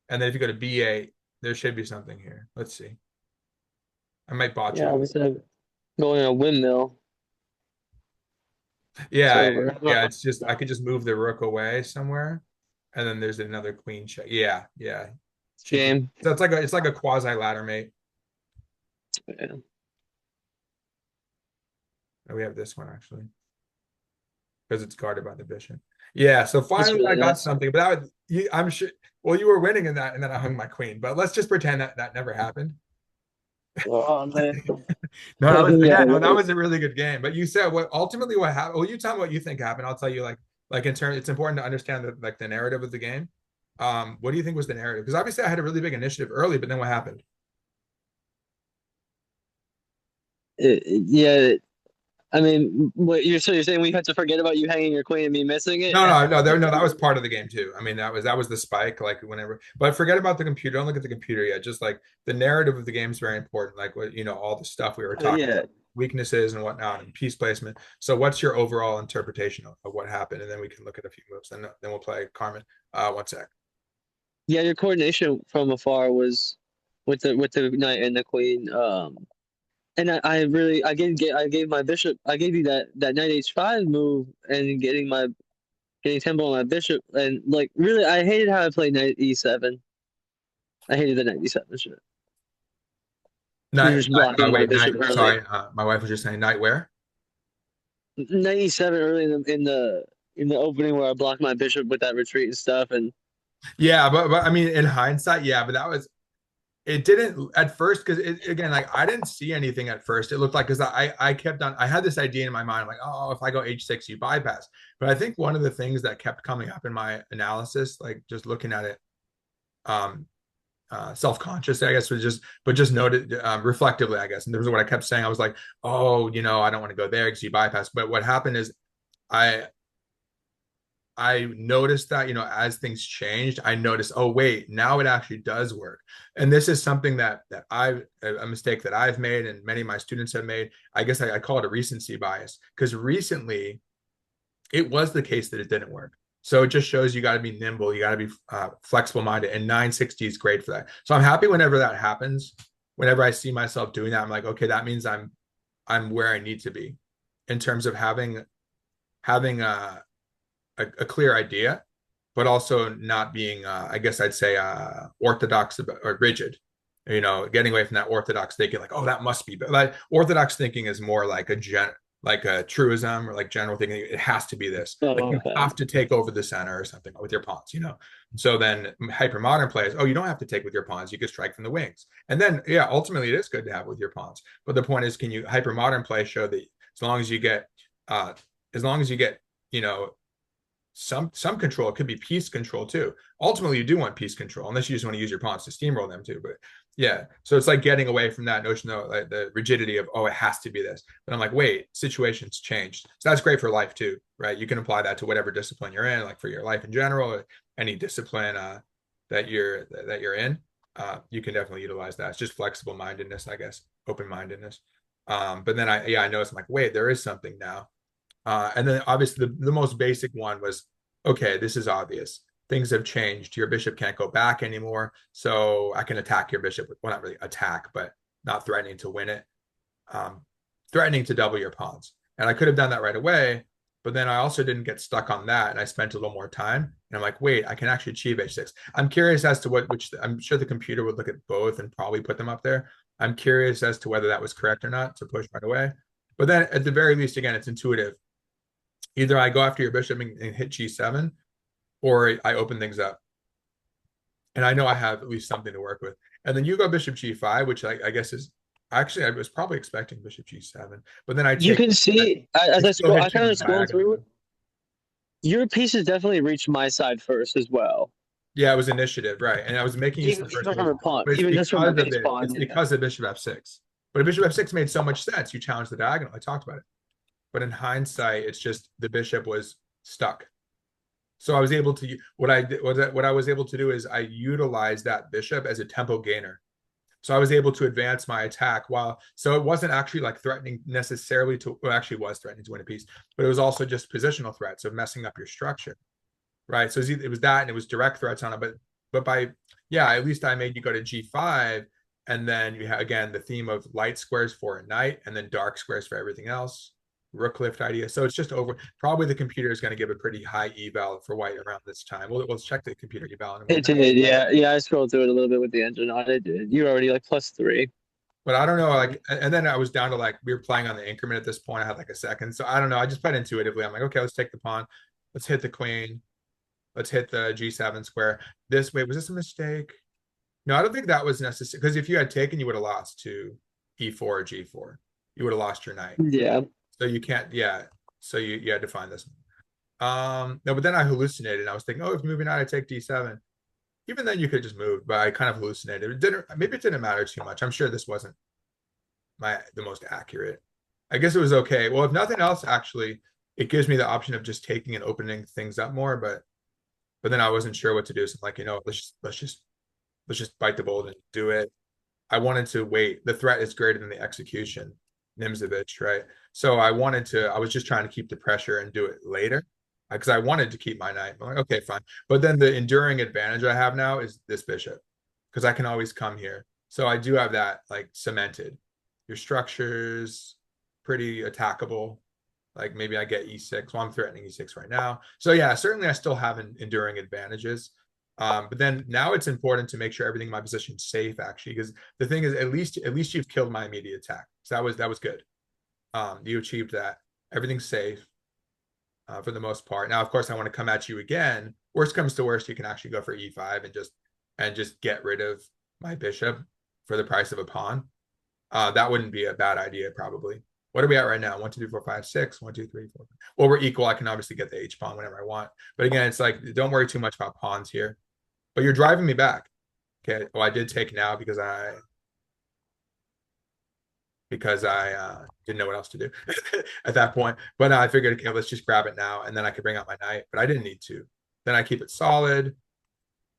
and then if you go to b8, there should be something here. Let's see. I might botch Yeah, it. instead of going a windmill, it's Yeah, over. yeah. It's just I could just move the rook away somewhere, and then there's another queen check. Yeah. She can. Game. So it's like a quasi ladder mate. Yeah, And we have this one actually because it's guarded by the bishop. Yeah. So that's finally I really got nice. something, but I'm sure. Well, you were winning in that, and then I hung my queen. But let's just pretend that that never happened. Oh man. No, that was Yeah, again. No, that was a really good game. But you said what happened. Well, you tell me what you think happened. I'll tell you like in turn. It's important to understand the narrative of the game. What do you think was the narrative? Because obviously I had a really big initiative early, but then what happened? Yeah. I mean, what you're saying we have to forget about you hanging your queen and me missing it? No. That was part of the game too. I mean, that was the spike. Like whenever, but forget about the computer. Don't look at the computer yet. Just like the narrative of the game is very important. Like what all the stuff we were talking Yeah. about, weaknesses and whatnot, and piece placement. So, what's your overall interpretation of what happened? And then we can look at a few moves. Then we'll play Carmen. One sec. Yeah, your coordination from afar was with the knight and the queen. and I gave my bishop, I gave you that knight h5 move and getting tempo on my bishop, and like really I hated how I played knight e7. I hated the knight e7 shit. You're Night, just blocking my wait, bishop early. sorry, my wife was just saying night where? Knight e7 early in the opening where I blocked my bishop with that retreat and stuff, and Yeah, but I mean, in hindsight, yeah, but that was it didn't at first because again, like I didn't see anything at first. It looked like because I kept on I had this idea in my mind, like, oh, if I go h6, you bypass. But I think one of the things that kept coming up in my analysis, like just looking at it um self-conscious, I guess, was just but just noted reflectively, I guess. And this is what I kept saying. I was like, oh, I don't want to go there because you bypass. But what happened is I I noticed that, as things changed, I noticed, oh, wait, now it actually does work. And this is something that I've a mistake that I've made and many of my students have made. I guess I call it a recency bias because recently it was the case that it didn't work. So it just shows you got to be nimble, you got to be flexible minded, and 960 is great for that. So I'm happy whenever that happens. Whenever I see myself doing that, I'm like, okay, that means I'm where I need to be in terms of having a clear idea, but also not being, I guess I'd say, orthodox or rigid. Getting away from that orthodox thinking, like, oh, that must be. But like orthodox thinking is more like like a truism or like general thinking. It has to be this. Like oh, you okay. have to take over the center or something with your pawns. So then hyper modern plays, oh, you don't have to take with your pawns. You can strike from the wings. And then, yeah, ultimately it is good to have with your pawns. But the point is, can you hyper modern play show that as long as you get, uh, as long as you get, you know, some control. It could be piece control too. Ultimately, you do want piece control, unless you just want to use your pawns to steamroll them too. But yeah, so it's like getting away from that notion of like the rigidity of, oh, it has to be this. But I'm like, wait, situations changed. So that's great for life too, right? You can apply that to whatever discipline you're in, like for your life in general, or any discipline that you're in. You can definitely utilize that. It's just flexible mindedness, I guess, open mindedness. But then I noticed, I'm like, wait, there is something now. And then obviously the most basic one was, okay, this is obvious. Things have changed. Your bishop can't go back anymore. So I can attack your bishop. Well, not really attack, but not threatening to win it. Um, Threatening to double your pawns. And I could have done that right away, but then I also didn't get stuck on that. And I spent a little more time. And I'm like, wait, I can actually achieve h6. I'm curious as to which I'm sure the computer would look at both and probably put them up there. I'm curious as to whether that was correct or not to push right away. But then at the very least, again, it's intuitive. Either I go after your bishop and hit g7, or I open things up. And I know I have at least something to work with. And then you go bishop g5, which I guess is actually I was probably expecting bishop g7, but then I You take can see as it I still scroll, I hits you kind in of the scroll through it. diagonal. Your pieces definitely reached my side first as well. Yeah, it was initiative, right? And I was making use of the first Even from move, a pawn, but it's even just from a because of base it. pawn. It's Yeah. because of bishop f6. But bishop f6 made so much sense. You challenged the diagonal. I talked about it. But in hindsight, it's just the bishop was stuck. So I was able to what I was able to do is I utilized that bishop as a tempo gainer. So I was able to advance my attack while so it wasn't actually like threatening necessarily to well, actually was threatening to win a piece, but it was also just positional threats of messing up your structure. Right. So it was that and it was direct threats on it. But by yeah, at least I made you go to G5. And then you have again the theme of light squares for a knight and then dark squares for everything else. Rook lift idea. So it's just over. Probably the computer is going to give a pretty high eval for white around this time. We'll check the computer eval in a It moment. did, yeah, yeah. I scrolled through it a little bit with the engine on it. Did. You're already like +3. But I don't know, like, and then I was down to like we were playing on the increment at this point. I had like a second, so I don't know. I just played intuitively. I'm like, okay, let's take the pawn, let's hit the queen, let's hit the G7 square. This way, was this a mistake? No, I don't think that was necessary because if you had taken, you would have lost to E4 or G4. You would have lost your knight. Yeah. So you can't, yeah. So you had to find this. No, but then I hallucinated. I was thinking, oh, if moving out, I take D7. Even then, you could just move, but I kind of hallucinated. Maybe it didn't matter too much. I'm sure this wasn't the most accurate. I guess it was okay. Well, if nothing else, actually, it gives me the option of just taking and opening things up more. But then I wasn't sure what to do. So I'm like, let's just bite the bullet and do it. I wanted to wait. The threat is greater than the execution, Nimzovich, right? So I was just trying to keep the pressure and do it later because I wanted to keep my knight. I'm like, okay, fine. But then the enduring advantage I have now is this bishop because I can always come here. So I do have that like cemented. Your structure's pretty attackable. Like maybe I get e6. Well, I'm threatening e6 right now. So yeah, certainly I still have enduring advantages. But then now it's important to make sure everything in my position is safe, actually, because the thing is, at least you've killed my immediate attack. So that was good. You achieved that. Everything's safe for the most part. Now, of course, I want to come at you again. Worst comes to worst, you can actually go for e5 and just get rid of my bishop for the price of a pawn. That wouldn't be a bad idea, probably. What are we at right now? 1, 2, 3, 4, 5, 6. 1, 2, 3, 4. Well, we're equal. I can obviously get the H pawn whenever I want. But again, it's like, don't worry too much about pawns here. But you're driving me back. Okay. Well, I did take now because I didn't know what else to do at that point. But I figured, okay, let's just grab it now, and then I could bring out my knight. But I didn't need to. Then I keep it solid.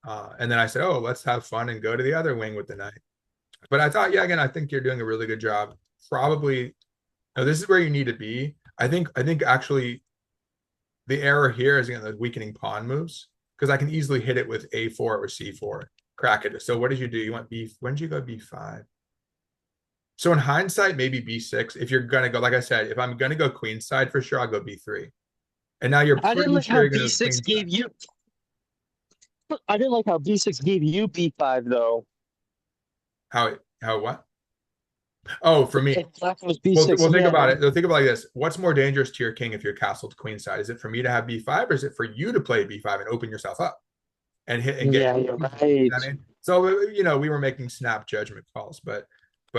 And then I said, oh, let's have fun and go to the other wing with the knight. But I thought, yeah, again, I think you're doing a really good job. Probably, no, this is where you need to be. I think actually the error here is again the weakening pawn moves, because I can easily hit it with a4 or c4, crack it. So what did you do? You went b. When did you go b5? So in hindsight, maybe b6. If you're gonna go, like I said, if I'm gonna go queenside for sure, I'll go b3. And now you're I didn't pretty like sure how you're gonna go B6 queenside. gave you. I didn't like how B6 gave you B5 though. How what? Oh, for me. If black was Well, B6, well, think about yeah. it. Think about it like this. What's more dangerous to your king if you're castled queenside? Is it for me to have b5, or is it for you to play b5 and open yourself up and hit and get? Yeah, you're I right. mean, so we were making snap judgment calls, but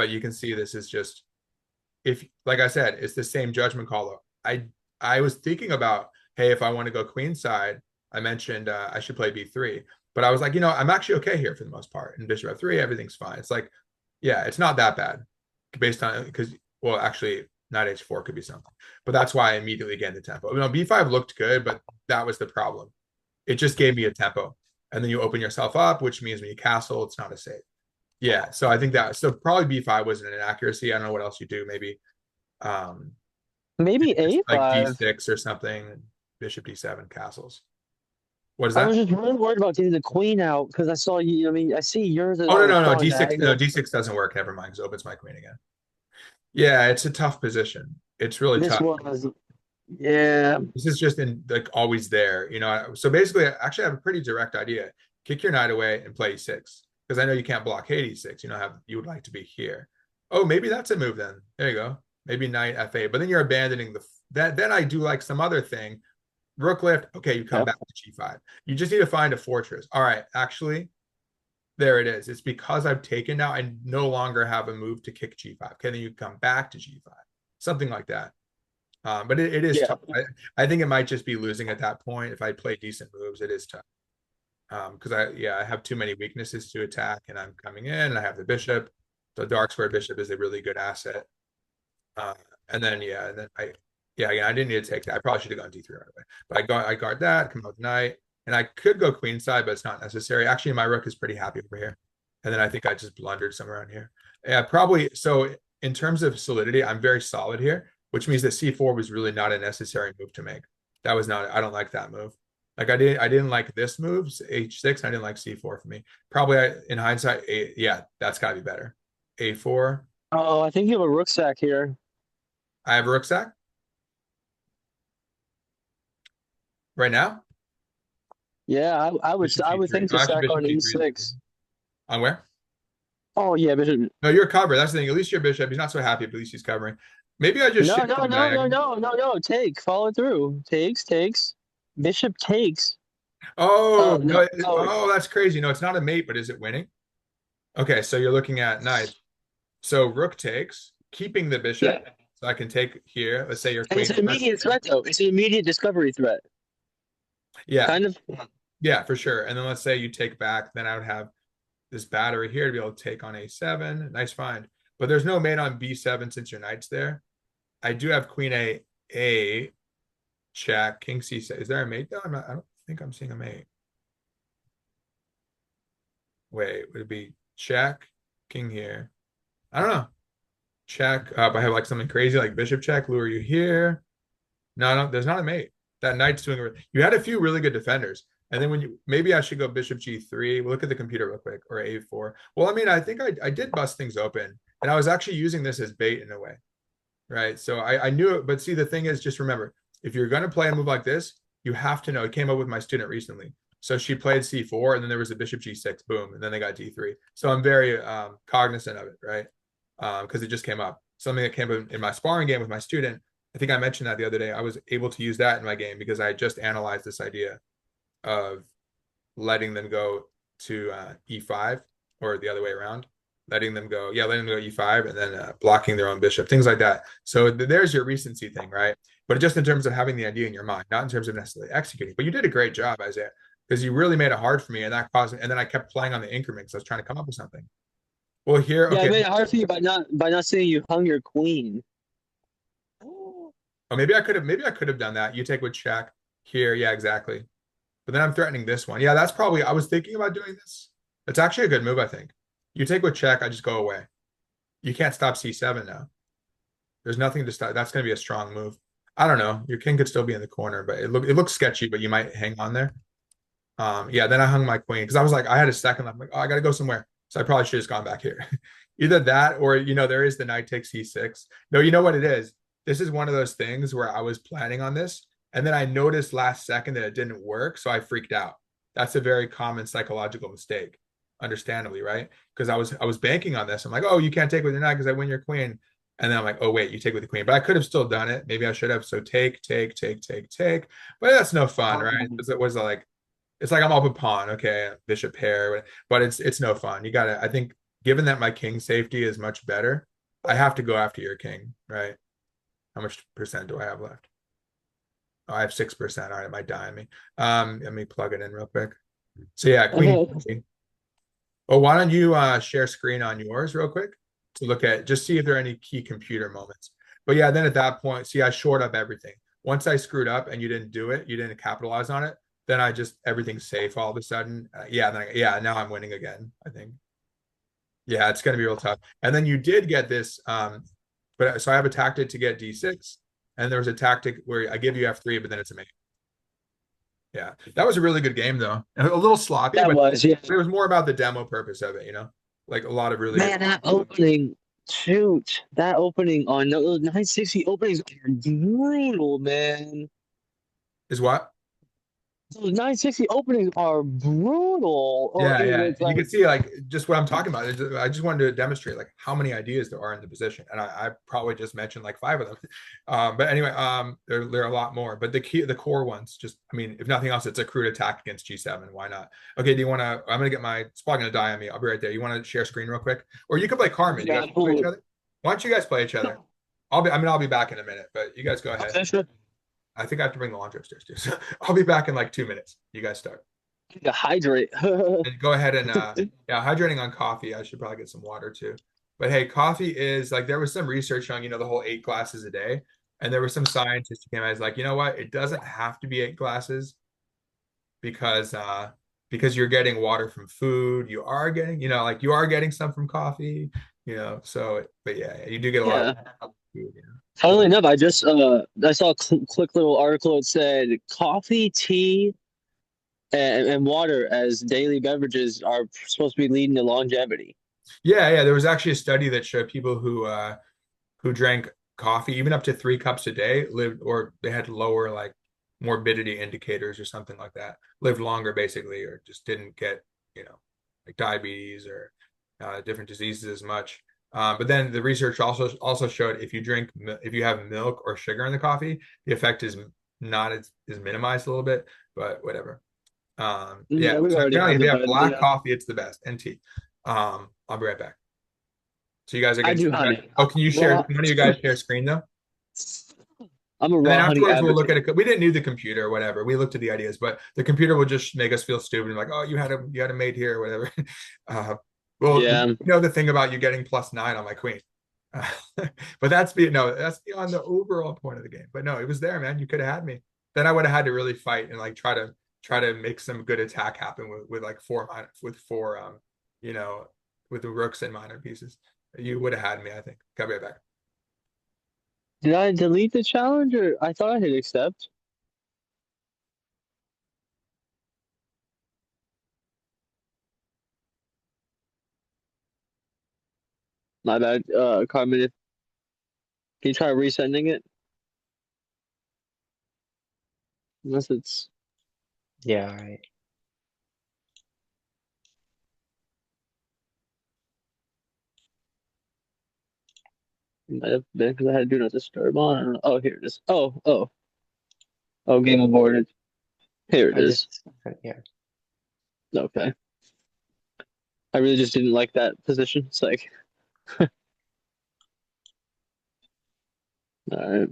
you can see this is just, if like I said, it's the same judgment call though. I was thinking about, hey, if I want to go queenside, I mentioned I should play b3, but I was like, I'm actually okay here for the most part. And bishop f3, everything's fine. It's like, yeah, it's not that bad based on, because, well, actually knight h4 could be something, but that's why I immediately gained the tempo. B5 looked good, but that was the problem. It just gave me a tempo, and then you open yourself up, which means when you castle, it's not a save. Yeah, so I think that, so probably b5 was an inaccuracy. I don't know what else you do. Maybe um Maybe like A5. d6 or something, bishop d7 castles. What is I was that? just really worried about getting the queen out because I saw you. I mean, I see yours Oh, no, is no, no, falling d6. No, diagonal. d6 doesn't work. Never mind, because it opens my queen again. Yeah, it's a tough position. It's really This tough. was, yeah. This is just in like always there. So basically, actually, I have a pretty direct idea. Kick your knight away and play e6, because I know you can't blockade e6. You would like to be here. Oh, maybe that's a move then. There you go. Maybe knight f8, but then you're abandoning that. Then I do like some other thing. Rook lift. Okay, you come Yep. back to g5. You just need to find a fortress. All right, actually, there it is. It's because I've taken now. I no longer have a move to kick g5. Okay, then you come back to g5, something like that. But it is Yeah. tough. I think it might just be losing at that point. If I play decent moves, it is tough. Because I have too many weaknesses to attack, and I'm coming in, and I have the bishop. The dark square bishop is a really good asset. Uh, and then again, I didn't need to take that. I probably should have gone d3 right away. But I guard that, come out with knight, and I could go queenside, but it's not necessary. Actually, my rook is pretty happy over here. And then I think I just blundered somewhere around here. Yeah, probably. So in terms of solidity, I'm very solid here, which means that c4 was really not a necessary move to make. That was not. I don't like that move. Like I didn't like this move, h6. I didn't like c4 for me. Probably in hindsight, yeah, that's got to be better. a4. Oh, I think you have a rucksack here. I have a rucksack right now. Yeah, Bishop I would g3. think Oh, to actually, sack bishop on g3 is E6. on where? Oh yeah, Bishop. No, you're covered. That's the thing. At least your bishop. He's not so happy, but at least he's covering. Maybe I just No, shift no, him no, no, diagonal. no, no, no. Take, follow through. Takes. Bishop takes. Oh Oh no! no. Oh Oh, that's crazy. No, it's not a mate, but is it winning? Okay, so you're looking at nice. So rook takes, keeping the bishop. yeah. So I can take here. Let's say your And it's queen. an immediate threat though. It's an immediate discovery threat. Yeah, Kind of. yeah, for sure. And then let's say you take back, then I would have this battery here to be able to take on a7. Nice find. But there's no mate on b7 since your knight's there. I do have queen a check, king c6. Is there a mate though? I don't think I'm seeing a mate. Wait, would it be check, king here? I don't know. Check. I have like something crazy like bishop check, lure you here. No, no, there's not a mate. That knight's doing. You had a few really good defenders, and then when you maybe I should go bishop g3. We'll look at the computer real quick, or a4. Well, I mean, I think I did bust things open. And I was actually using this as bait in a way, right? So I knew it, but see, the thing is, just remember, if you're going to play a move like this, you have to know. It came up with my student recently. So she played c4, and then there was a bishop g6, boom, and then they got d3. So I'm very cognizant of it, right? Because it just came up. Something that came up in my sparring game with my student. I think I mentioned that the other day. I was able to use that in my game because I had just analyzed this idea of letting them go to e5 or the other way around, letting them go, yeah, letting them go e5 and then blocking their own bishop, things like that. So there's your recency thing, right? But just in terms of having the idea in your mind, not in terms of necessarily executing. But you did a great job, Isaiah, because you really made it hard for me, and that caused. And then I kept playing on the increments. I was trying to come up with something. Well, here, Yeah, I okay. made it hard for you by not saying you hung your queen. Oh, maybe I could have done that. You take with check here, yeah, exactly. But then I'm threatening this one. Yeah, that's probably. I was thinking about doing this. It's actually a good move, I think. You take with check, I just go away. You can't stop c7 now. There's nothing to stop. That's going to be a strong move. I don't know. Your king could still be in the corner, but it looks sketchy. But you might hang on there. Yeah. Then I hung my queen because I was like, I had a second left. I'm like, oh, I got to go somewhere. So I probably should have just gone back here. Either that, or there is the knight takes c6. No, you know what it is. This is one of those things where I was planning on this, and then I noticed last second that it didn't work, so I freaked out. That's a very common psychological mistake, understandably, right? Because I was banking on this. I'm like, oh, you can't take with your knight because I win your queen. And then I'm like, oh, wait, you take with the queen. But I could have still done it. Maybe I should have. So take, take, take, take, take. But that's no fun, right? Because it was like, it's like I'm up a pawn, okay, bishop pair, but it's no fun. You gotta, I think, given that my king safety is much better, I have to go after your king, right? How much percent do I have left? Oh, I have 6%. All right, it might die on me. Let me plug it in real quick. So yeah, queen. Oh, why don't you share screen on yours real quick to look at, just see if there are any key computer moments. But yeah, then at that point, see, I shored up everything. Once I screwed up and you didn't do it, you didn't capitalize on it, then I just, everything's safe all of a sudden. Yeah, now I'm winning again, I think. Yeah, it's going to be real tough. And then you did get this, but so I have a tactic to get d6, and there was a tactic where I give you f3, but then it's a mate. Yeah, that was a really good game though. A little sloppy, That but was, yeah. it was more about the demo purpose of it. Like a lot of really good. Man, that opening, shoot, that opening on those 960 openings are brutal, man. Is what? Those 960 openings are brutal. Or Yeah, yeah. it's And you like, can see like just what I'm talking about. I just wanted to demonstrate like how many ideas there are in the position, and I probably just mentioned like 5 of them. But anyway, there are a lot more. But the core ones, just I mean, if nothing else, it's a crude attack against G7. Why not? Okay, do you want to? I'm gonna get my. It's probably gonna die on me. I'll be right there. You want to share screen real quick, or you can play Carmen. You yeah, guys play each other. Why don't you guys play each other? I'll be back in a minute, but you guys go ahead. I think I have to bring the laundry upstairs too. So I'll be back in like 2 minutes. You guys start. to hydrate. And go ahead and yeah, hydrating on coffee. I should probably get some water too. But hey, coffee is like there was some research on, the whole 8 glasses a day. And there were some scientists who came out as like, you know what? It doesn't have to be 8 glasses because you're getting water from food. You are getting, like you are getting some from coffee, so but yeah, you do get a lot Yeah. of food, Funnily enough, I saw a quick little article. It said coffee, tea, and water as daily beverages are supposed to be leading to longevity. Yeah, yeah. There was actually a study that showed people who drank coffee even up to 3 cups a day lived, or they had lower like morbidity indicators or something like that, lived longer basically, or just didn't get, like diabetes or different diseases as much. But then the research also showed if you have milk or sugar in the coffee, the effect is not is minimized a little bit, but whatever. Yeah. Yeah, we So already generally, have if the you have bed. black Yeah, coffee, it's the best. And tea. I'll be right back. So you guys are I getting. do honey. Oh, can you share? Well, One of you guys share screen though? I'm a And then raw honey afterwards, we'll look advocate. at it. We didn't need the computer or whatever. We looked at the ideas, but the computer will just make us feel stupid and like, oh, you had a mate here or whatever. Uh, well, Yeah, the thing about you getting +9 on my queen. Uh, but that's beyond the overall point of the game. But no, it was there, man. You could have had me. Then I would have had to really fight and like try to make some good attack happen with like four you know, with the rooks and minor pieces. You would have had me, I think. Come right back. did I delete the challenge or I thought I hit accept? My bad. Carmen, can you try resending it? Unless it's Yeah, all right. might have been because I had to do not disturb on. I don't know. Oh, here it is. Oh, game aborted. Here it I is. just yeah. Okay. I really just didn't like that position. It's like, all right.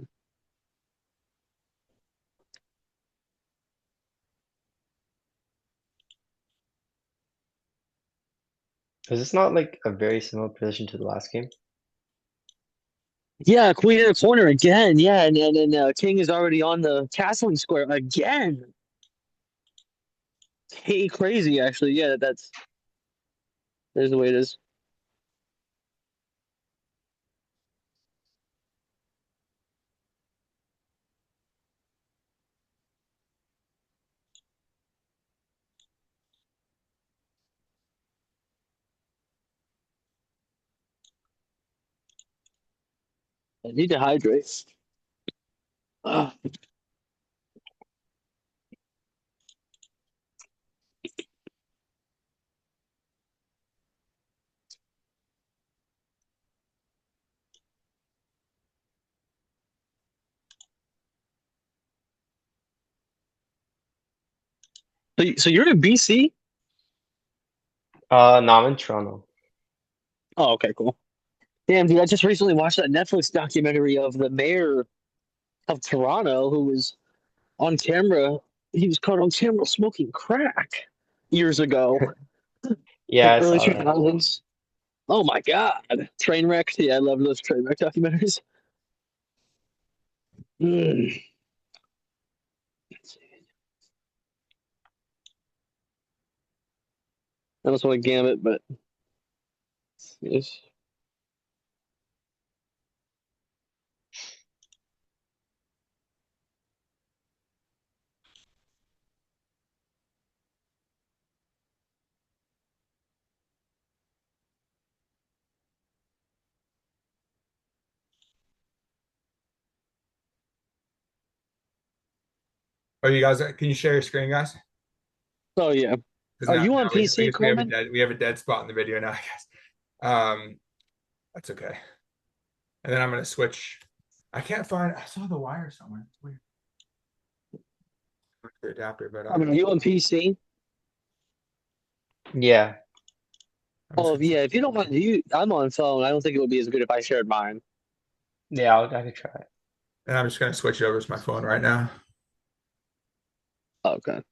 Is this not like a very similar position to the last game? Yeah, queen in the corner again. Yeah, and king is already on the castling square again. Hey, crazy actually. Yeah, that's there's the way it is. I need to hydrate. Ah. So you're in BC? No, I'm in Toronto. Oh, okay, cool. Damn, dude, I just recently watched that Netflix documentary of the mayor of Toronto who was on camera. He was caught on camera smoking crack years ago, Yeah, like I early saw that. 2000s. Oh my God. Train wreck. Yeah, I love those train wreck documentaries. Mm. I almost want to Gambit, but yes. Oh, you guys, can you share your screen, guys? Oh yeah. Because Are now, you now on I PC, guess Carmen? we have a dead spot in the video now, I guess. That's okay. And then I'm gonna switch. I can't find. I saw the wire somewhere. It's weird. The adapter, but I mean, are you on PC? Yeah. I'm just Oh gonna. yeah. If you don't mind, I'm on phone. I don't think it would be as good if I shared mine. Yeah, I could try it. And I'm just gonna switch it over to my phone right now. Okay.